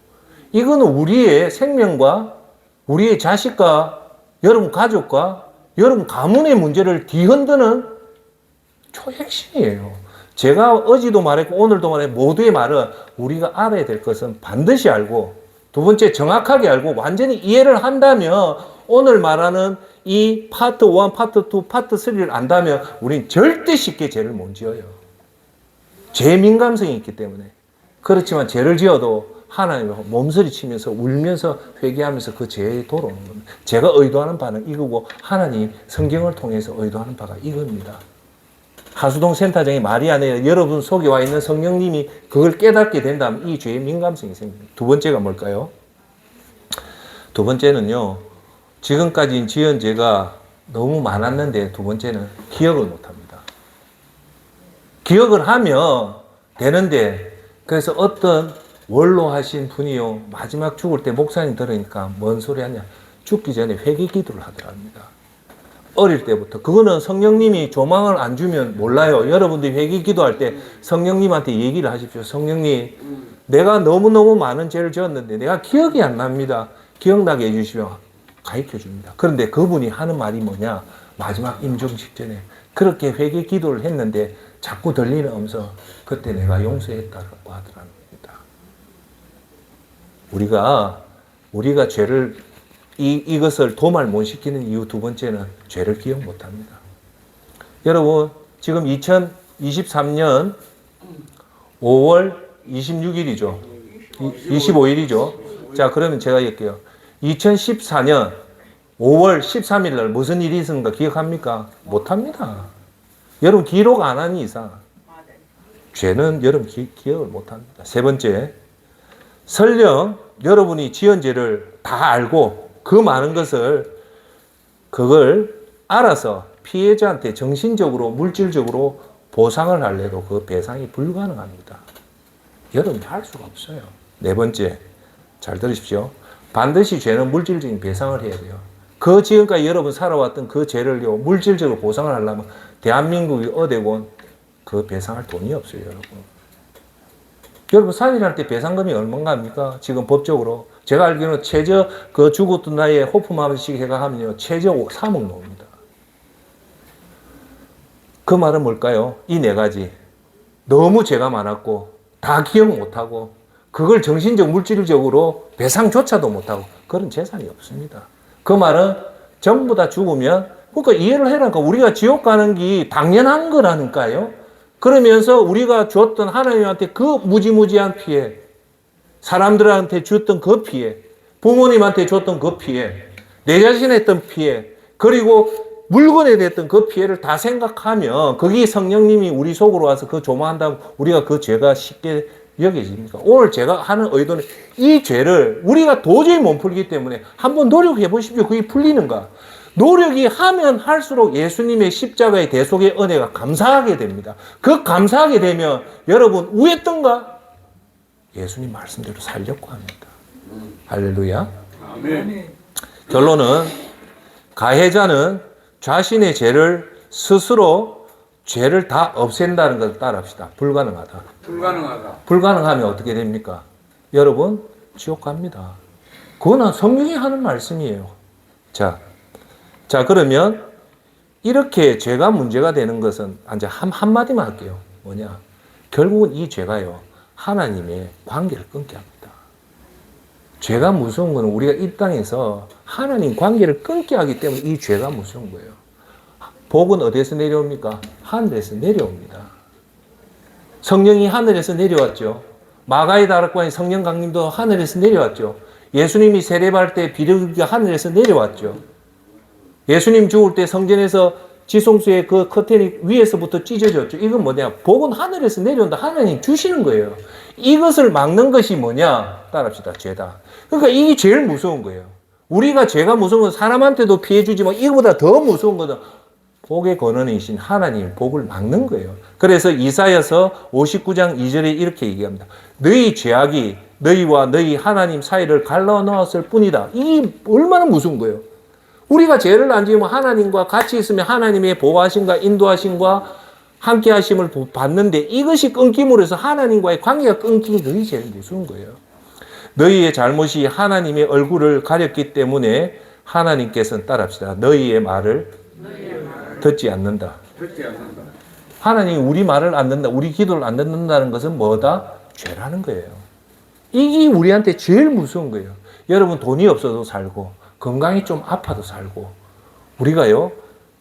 이거는 우리의 생명과 우리의 자식과 여러분 가족과 여러분 가문의 문제를 뒤흔드는 초핵심이에요. 제가 어제도 말했고 오늘도 말했고 모두의 말은 우리가 알아야 될 것은 반드시 알고, 두 번째 정확하게 알고 완전히 이해를 한다면, 오늘 말하는 이 파트 1, 파트 2, 파트 3를 안다면 우린 절대 쉽게 죄를 못 지어요. 죄 민감성이 있기 때문에. 그렇지만 죄를 지어도 하나님을 몸서리 치면서 울면서 회개하면서 그 죄에 돌아오는 겁니다. 제가 의도하는 바는 이거고 하나님 성경을 통해서 의도하는 바가 이겁니다. 하수동 센터장이 말이 아니라 여러분 속에 와 있는 성령님이 그걸 깨닫게 된다면 이 죄의 민감성이 생깁니다. 두 번째가 뭘까요? 두 번째는요, 지금까지 지은 죄가 너무 많았는데 두 번째는 기억을 못합니다. 기억을 하면 되는데, 그래서 어떤 원로하신 분이요, 마지막 죽을 때 목사님 들으니까 뭔 소리 하냐, 죽기 전에 회개 기도를 하더랍니다. 어릴 때부터. 그거는 성령님이 조망을 안 주면 몰라요. 여러분들이 회개 기도할 때 성령님한테 얘기를 하십시오. 성령님, 내가 너무너무 많은 죄를 지었는데 내가 기억이 안 납니다. 기억나게 해주시면 가르쳐 줍니다. 그런데 그분이 하는 말이 뭐냐, 마지막 임종 직전에 그렇게 회개 기도를 했는데 자꾸 들리는 음성, 그때 내가 용서했다고 하더랍니다. 우리가 죄를 이것을 도말 못 시키는 이유 두 번째는 죄를 기억 못 합니다. 여러분, 지금 2023년 5월 26일이죠. 25일이죠. 자, 그러면 제가 얘기할게요. 2014년 5월 13일 날 무슨 일이 있었는가 기억합니까? 못 합니다. 여러분, 기록 안 하는 이상 죄는 여러분 기억을 못 합니다. 세 번째, 설령 여러분이 지은 죄를 다 알고 그 많은 그걸 알아서 피해자한테 정신적으로, 물질적으로 보상을 하려도 그 배상이 불가능합니다. 여러분이 할 수가 없어요. 네 번째, 잘 들으십시오. 반드시 죄는 물질적인 배상을 해야 돼요. 그 지금까지 여러분 살아왔던 그 죄를요, 물질적으로 보상을 하려면 대한민국이 어디건 그 배상할 돈이 없어요, 여러분. 여러분, 살인할 때 배상금이 얼마인가 합니까? 지금 법적으로. 제가 알기로는 최저 그 죽었던 나이에 호프마음씩 해가 하면요, 최저 3억 나옵니다. 그 말은 뭘까요? 이 4가지. 너무 죄가 많았고, 다 기억 못하고, 그걸 정신적, 물질적으로 배상조차도 못하고, 그런 재산이 없습니다. 그 말은 전부 다 죽으면, 그러니까 이해를 해라니까 우리가 지옥 가는 게 당연한 거라니까요. 그러면서 우리가 줬던 하나님한테 그 무지무지한 피해, 사람들한테 줬던 그 피해, 부모님한테 줬던 그 피해, 내 자신에 했던 피해, 그리고 물건에 대했던 그 피해를 다 생각하면 거기 성령님이 우리 속으로 와서 그 조망한다고 우리가 그 죄가 쉽게 여겨집니까? 오늘 제가 하는 의도는 이 죄를 우리가 도저히 못 풀기 때문에 한번 노력해 보십시오. 그게 풀리는가? 노력이 하면 할수록 예수님의 십자가의 대속의 은혜가 감사하게 됩니다. 그 감사하게 되면 여러분 우했던가? 예수님 말씀대로 살려고 합니다. 할렐루야. 아멘. 결론은 가해자는 자신의 죄를 스스로 죄를 다 없앤다는 것을 따라합시다. 불가능하다. 불가능하면 어떻게 됩니까? 여러분, 지옥 갑니다. 그거는 성경이 하는 말씀이에요. 자, 그러면 이렇게 죄가 문제가 되는 것은 이제 한마디만 할게요. 뭐냐? 결국은 이 죄가요, 하나님의 관계를 끊게 합니다. 죄가 무서운 거는 우리가 이 땅에서 하나님 관계를 끊게 하기 때문에 이 죄가 무서운 거예요. 복은 어디에서 내려옵니까? 하늘에서 내려옵니다. 성령이 하늘에서 내려왔죠. 마가의 다락방의 성령 강림도 하늘에서 내려왔죠. 예수님이 세례받을 때 비둘기가 하늘에서 내려왔죠. 예수님 죽을 때 성전에서 지성소의 그 커튼이 위에서부터 찢어졌죠. 이건 뭐냐? 복은 하늘에서 내려온다. 하나님 주시는 거예요. 이것을 막는 것이 뭐냐? 따라합시다. 죄다. 그러니까 이게 제일 무서운 거예요. 우리가 죄가 무서운 건 사람한테도 피해 주지만 이거보다 더 무서운 것은 복의 권원이신 하나님 복을 막는 거예요. 그래서 이사야서 59장 2절에 이렇게 얘기합니다. 너희 죄악이 너희와 너희 하나님 사이를 갈라놓았을 뿐이다. 이게 얼마나 무서운 거예요. 우리가 죄를 안 지으면 하나님과 같이 있으면 하나님의 보호하심과 인도하심과 함께 하심을 받는데 이것이 끊김으로 해서 하나님과의 관계가 끊기니 그게 제일 무서운 거예요. 너희의 잘못이 하나님의 얼굴을 가렸기 때문에 하나님께서는 따라합시다. 너희의 말을 듣지 않는다. 하나님이 우리 말을 안 듣는다. 우리 기도를 안 듣는다는 것은 뭐다? 죄라는 거예요. 이게 우리한테 제일 무서운 거예요. 여러분 돈이 없어도 살고 건강이 좀 아파도 살고 우리가요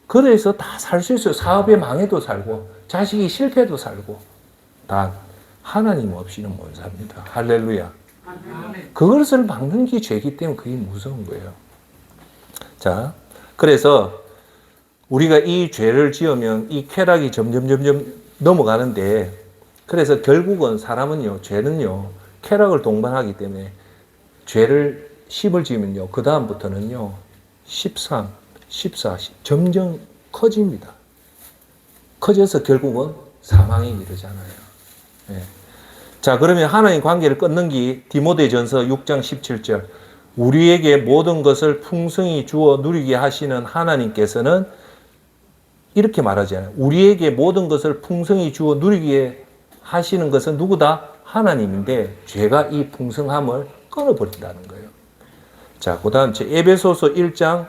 그래서 다 살 수 있어요. 사업에 망해도 살고 자식이 실패도 살고 단 하나님 없이는 못 삽니다. 할렐루야. 그것을 막는 게 죄이기 때문에 그게 무서운 거예요. 자, 그래서 우리가 이 죄를 지으면 이 쾌락이 점점 넘어가는데 그래서 결국은 사람은요 죄는요 쾌락을 동반하기 때문에 죄를 10을 지으면요 그 다음부터는요 13, 14, 점점 커집니다. 커져서 결국은 사망에 이르잖아요. 네. 자, 그러면 하나님 관계를 끊는 게 디모데전서 6장 17절 우리에게 모든 것을 풍성히 주어 누리게 하시는 하나님께서는 이렇게 말하잖아요. 우리에게 모든 것을 풍성히 주어 누리게 하시는 것은 누구다? 하나님인데 죄가 이 풍성함을 끊어버린다는 거예요. 자, 그 다음 에베소서 1장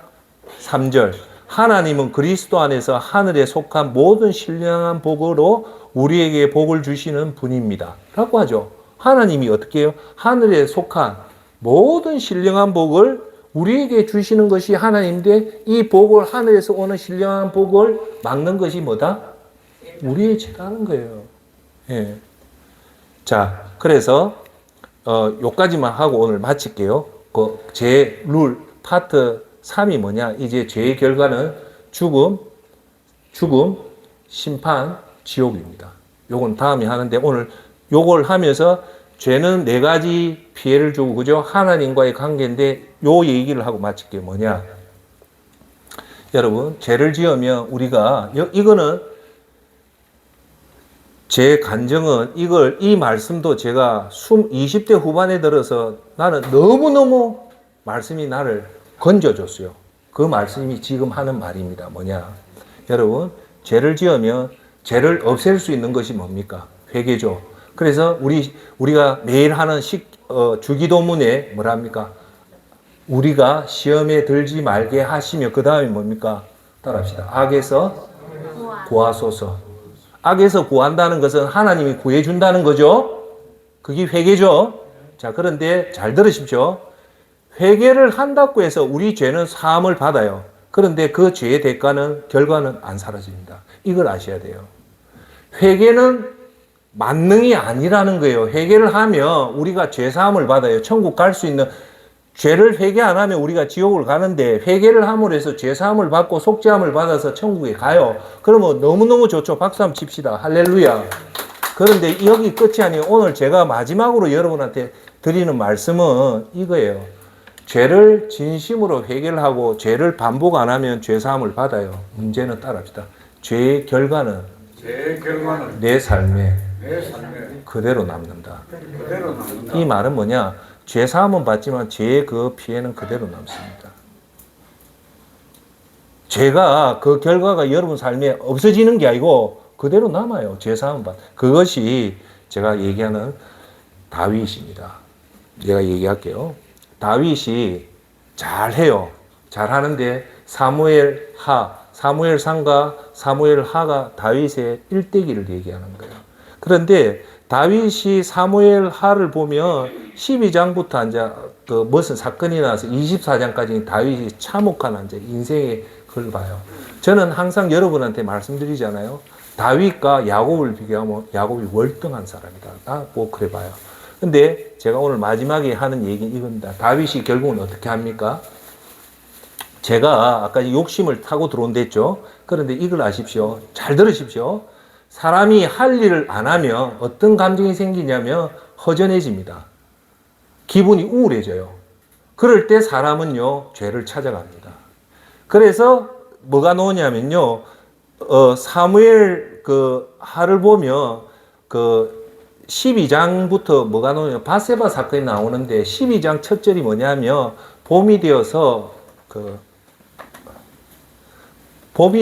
3절 하나님은 그리스도 안에서 하늘에 속한 모든 신령한 복으로 우리에게 복을 주시는 분입니다. 라고 하죠. 하나님이 어떻게 해요? 하늘에 속한 모든 신령한 복을 우리에게 주시는 것이 하나님인데 이 복을 하늘에서 오는 신령한 복을 막는 것이 뭐다? 우리의 죄라는 거예요. 예. 자, 그래서 요까지만 하고 오늘 마칠게요. 그 제 룰 파트 3이 뭐냐? 이제 죄의 결과는 죽음, 심판, 지옥입니다. 요건 다음에 하는데 오늘 요걸 하면서 죄는 4가지 피해를 주고 그죠? 하나님과의 관계인데 요 얘기를 하고 마칠게요. 뭐냐? 여러분, 죄를 지으면 우리가 이거는 제 간증은 이 말씀도 제가 20대 후반에 들어서 나는 너무너무 말씀이 나를 건져줬어요. 그 말씀이 지금 하는 말입니다. 뭐냐? 여러분, 죄를 지으면 죄를 없앨 수 있는 것이 뭡니까? 회개죠. 그래서 우리가 매일 하는 주기도문에 뭐랍니까? 우리가 시험에 들지 말게 하시며 그 다음에 뭡니까? 따라합시다. 악에서 구하소서. 악에서 구한다는 것은 하나님이 구해준다는 거죠. 그게 회개죠. 자, 그런데 잘 들으십시오. 회개를 한다고 해서 우리 죄는 사함을 받아요. 그런데 그 죄의 결과는 안 사라집니다. 이걸 아셔야 돼요. 회개는 만능이 아니라는 거예요. 회개를 하면 우리가 죄 사함을 받아요. 천국 갈 수 있는 죄를 회개 안 하면 우리가 지옥을 가는데 회개를 함으로 해서 죄 사함을 받고 속죄함을 받아서 천국에 가요. 그러면 너무너무 좋죠. 박수 한번 칩시다. 할렐루야. 그런데 여기 끝이 아니에요. 오늘 제가 마지막으로 여러분한테 드리는 말씀은 이거예요. 죄를 진심으로 회개를 하고 죄를 반복 안 하면 죄 사함을 받아요. 문제는 따라합시다. 죄의 결과는 내 삶에 그대로 남는다. 이 말은 뭐냐? 죄 사함은 받지만 죄의 그 피해는 그대로 남습니다. 죄가 그 결과가 여러분 삶에 없어지는 게 아니고 그대로 남아요. 죄 사함은 받. 그것이 제가 얘기하는 다윗입니다. 제가 얘기할게요. 다윗이 잘해요. 잘하는데 사무엘 상과 사무엘 하가 다윗의 일대기를 얘기하는 거예요. 그런데 다윗이 사무엘 하를 보면 12장부터 이제 그 무슨 사건이 나서 24장까지 다윗이 참혹한 이제 인생의 걸 봐요. 저는 항상 여러분한테 말씀드리잖아요. 다윗과 야곱을 비교하면 야곱이 월등한 사람이다. 꼭 그래 봐요. 근데 제가 오늘 마지막에 하는 얘기는 이겁니다. 다윗이 결국은 어떻게 합니까? 제가 아까 욕심을 타고 들어온댔죠. 그런데 이걸 아십시오. 잘 들으십시오. 사람이 할 일을 안 하면 어떤 감정이 생기냐면 허전해집니다. 기분이 우울해져요. 그럴 때 사람은요, 죄를 찾아갑니다. 그래서 뭐가 나오냐면요, 사무엘 하를 보면 12장부터 뭐가 나오냐면 바세바 사건이 나오는데 12장 첫 절이 뭐냐면 봄이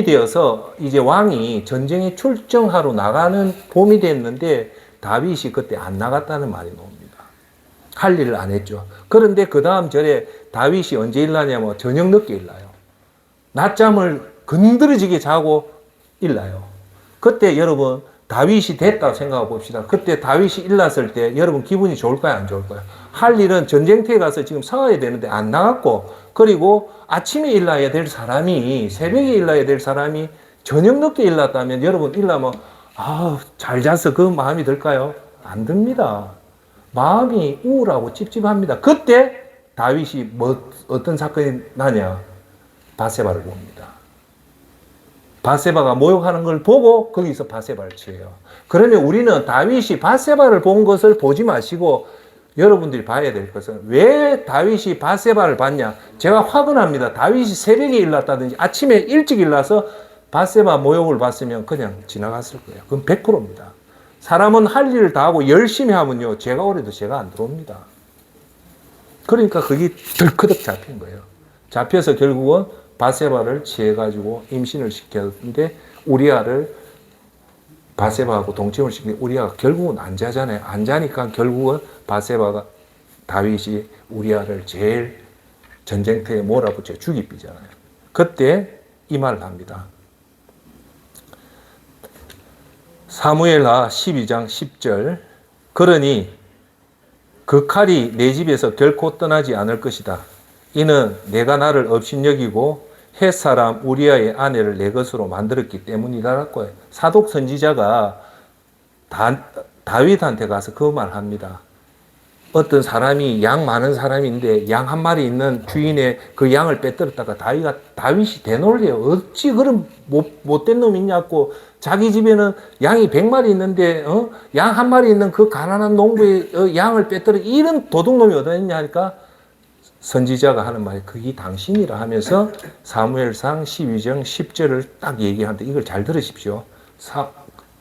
되어서 이제 왕이 전쟁에 출정하러 나가는 봄이 됐는데 다윗이 그때 안 나갔다는 말이 나옵니다. 할 일을 안 했죠. 그런데 그 다음 절에 다윗이 언제 일나냐면 저녁 늦게 일나요. 낮잠을 건드려지게 자고 일나요. 그때 여러분 다윗이 됐다고 생각해 봅시다. 그때 다윗이 일났을 때 여러분 기분이 좋을까요? 안 좋을까요? 할 일은 전쟁터에 가서 지금 싸워야 되는데 안 나갔고, 그리고 아침에 일나야 될 사람이, 새벽에 일나야 될 사람이 저녁 늦게 일났다면 여러분 일나면 잘 잤어 그 마음이 들까요? 안 듭니다. 마음이 우울하고 찝찝합니다. 그때 다윗이 어떤 사건이 나냐? 바세바를 봅니다. 바세바가 모욕하는 걸 보고 거기서 바세바를 취해요. 그러면 우리는 다윗이 바세바를 본 것을 보지 마시고 여러분들이 봐야 될 것은 왜 다윗이 바세바를 봤냐? 제가 확언합니다. 다윗이 새벽에 일났다든지 아침에 일찍 일나서 바세바 모욕을 봤으면 그냥 지나갔을 거예요. 그건 100%입니다. 사람은 할 일을 다 하고 열심히 하면요, 죄가 오래도 죄가 안 들어옵니다. 그러니까 그게 덜커덕 잡힌 거예요. 잡혀서 결국은 바세바를 취해가지고 임신을 시켰는데 우리아를 바세바하고 동침을 시키는데 우리아가 결국은 안 자잖아요. 안 자니까 결국은 바세바가 다윗이 우리아를 제일 전쟁터에 몰아붙여 죽이잖아요. 그때 이 말을 합니다. 사무엘하 12장 10절 그러니 그 칼이 내 집에서 결코 떠나지 않을 것이다. 이는 내가 나를 업신여기고 헷사람 우리아의 아내를 내 것으로 만들었기 때문이라고 해요. 사독 선지자가 다윗한테 가서 그 말 합니다. 어떤 사람이 양 많은 사람인데 양 한 마리 있는 주인의 그 양을 빼뜨렸다가 다윗이 대놀래요. 어찌 그런 못된 놈이 있냐고. 자기 집에는 양이 100마리 있는데 양 한 마리 있는 그 가난한 농부의 양을 빼뜨려 이런 도둑놈이 어디 있냐 하니까 선지자가 하는 말이 그게 당신이라 하면서 사무엘상 12장 10절을 딱 얘기하는데 이걸 잘 들으십시오.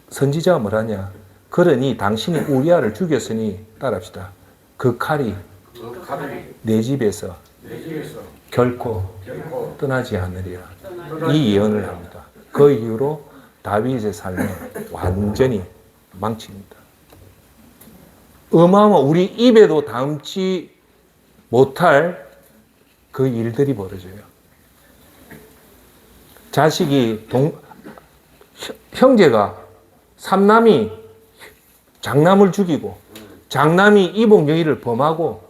선지자가 뭐라냐? 그러니 당신이 우리아를 죽였으니 따라합시다. 그 칼이 내 집에서 결코 떠나지 않으리라. 이 예언을 합니다. 그 이후로 다윗의 삶은 완전히 망칩니다. 어마어마한 우리 입에도 담지 못할 그 일들이 벌어져요. 자식이 형제가 삼남이 장남을 죽이고 장남이 이복여의를 범하고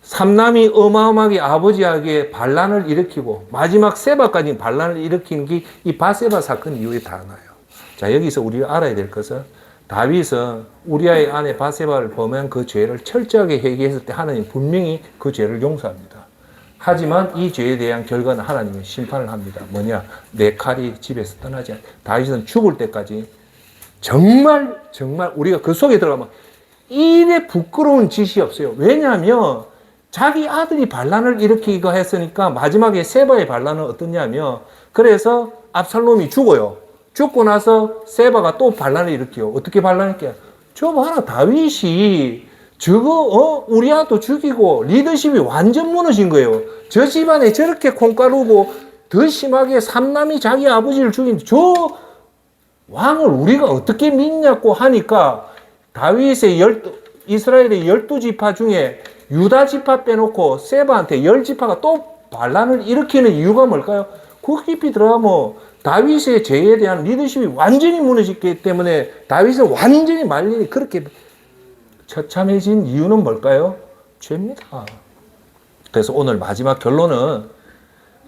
삼남이 어마어마하게 아버지에게 반란을 일으키고 마지막 세바까지 반란을 일으킨 게 이 바세바 사건 이후에 다 나요. 자, 여기서 우리가 알아야 될 것은 다윗은 우리아의 아내 바세바를 범한 그 죄를 철저하게 회개했을 때 하나님 분명히 그 죄를 용서합니다. 하지만 이 죄에 대한 결과는 하나님이 심판을 합니다. 뭐냐? 내 칼이 집에서 떠나지 않아. 다윗은 죽을 때까지 정말 우리가 그 속에 들어가면 이래 부끄러운 짓이 없어요. 왜냐하면 자기 아들이 반란을 일으키기가 했으니까 마지막에 세바의 반란은 어떠냐면 그래서 압살롬이 죽어요. 죽고 나서 세바가 또 반란을 일으켜요. 어떻게 반란했게요? 저 봐라, 다윗이 저거 우리아도 죽이고 리더십이 완전 무너진 거예요. 저 집안에 저렇게 콩가루고 더 심하게 삼남이 자기 아버지를 죽인 저 왕을 우리가 어떻게 믿냐고 하니까 다윗의 이스라엘의 12지파 중에 유다 지파 빼놓고 세바한테 10지파가 또 반란을 일으키는 이유가 뭘까요? 그 깊이 들어가면 다윗의 죄에 대한 리더십이 완전히 무너졌기 때문에 다윗은 완전히 말년이 그렇게 처참해진 이유는 뭘까요? 죄입니다. 그래서 오늘 마지막 결론은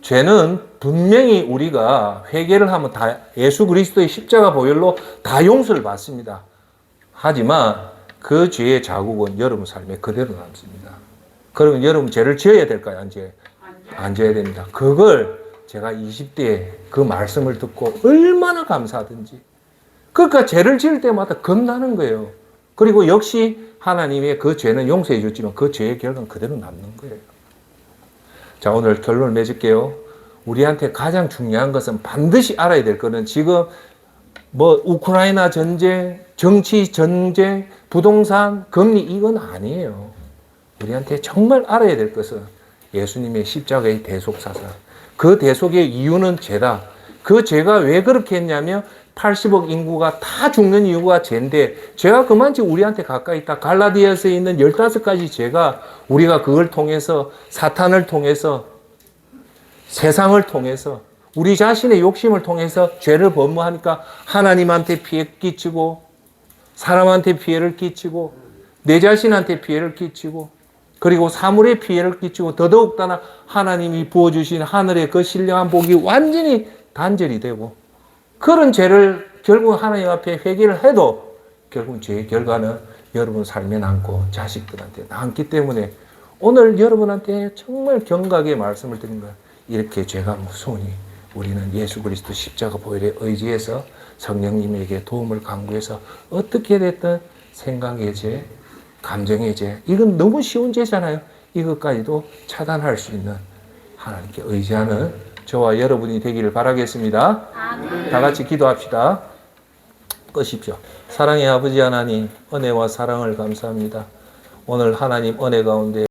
죄는 분명히 우리가 회개를 하면 다 예수 그리스도의 십자가 보혈로 다 용서를 받습니다. 하지만 그 죄의 자국은 여러분 삶에 그대로 남습니다. 그러면 여러분 죄를 지어야 될까요? 안 지어야 됩니다. 그걸 제가 20대에 그 말씀을 듣고 얼마나 감사하든지. 그러니까 죄를 지을 때마다 겁나는 거예요. 그리고 역시 하나님의 그 죄는 용서해 줬지만 그 죄의 결과는 그대로 남는 거예요. 자, 오늘 결론을 맺을게요. 우리한테 가장 중요한 것은 반드시 알아야 될 거는 지금 우크라이나 전쟁, 정치 전쟁, 부동산, 금리 이건 아니에요. 우리한테 정말 알아야 될 것은 예수님의 십자가의 대속사상. 그 대속의 이유는 죄다. 그 죄가 왜 그렇게 했냐면 80억 인구가 다 죽는 이유가 죄인데 죄가 그만치 우리한테 가까이 있다. 갈라디아서에 있는 15가지 죄가 우리가 그걸 통해서 사탄을 통해서 세상을 통해서 우리 자신의 욕심을 통해서 죄를 범하니까 하나님한테 피해 끼치고 사람한테 피해를 끼치고 내 자신한테 피해를 끼치고 그리고 사물에 피해를 끼치고 더더욱다나 하나님이 부어주신 하늘의 그 신령한 복이 완전히 단절이 되고 그런 죄를 결국 하나님 앞에 회개를 해도 결국 죄의 결과는 여러분 삶에 남고 자식들한테 남기 때문에 오늘 여러분한테 정말 경각의 말씀을 드린 거예요. 이렇게 죄가 무서우니 우리는 예수 그리스도 십자가 보혈에 의지해서 성령님에게 도움을 간구해서 어떻게 됐든 생각의 죄, 감정의 죄, 이건 너무 쉬운 죄잖아요. 이것까지도 차단할 수 있는 하나님께 의지하는 저와 여러분이 되기를 바라겠습니다. 아멘. 다 같이 기도합시다. 끄십시오. 사랑의 아버지 하나님, 은혜와 사랑을 감사합니다. 오늘 하나님 은혜 가운데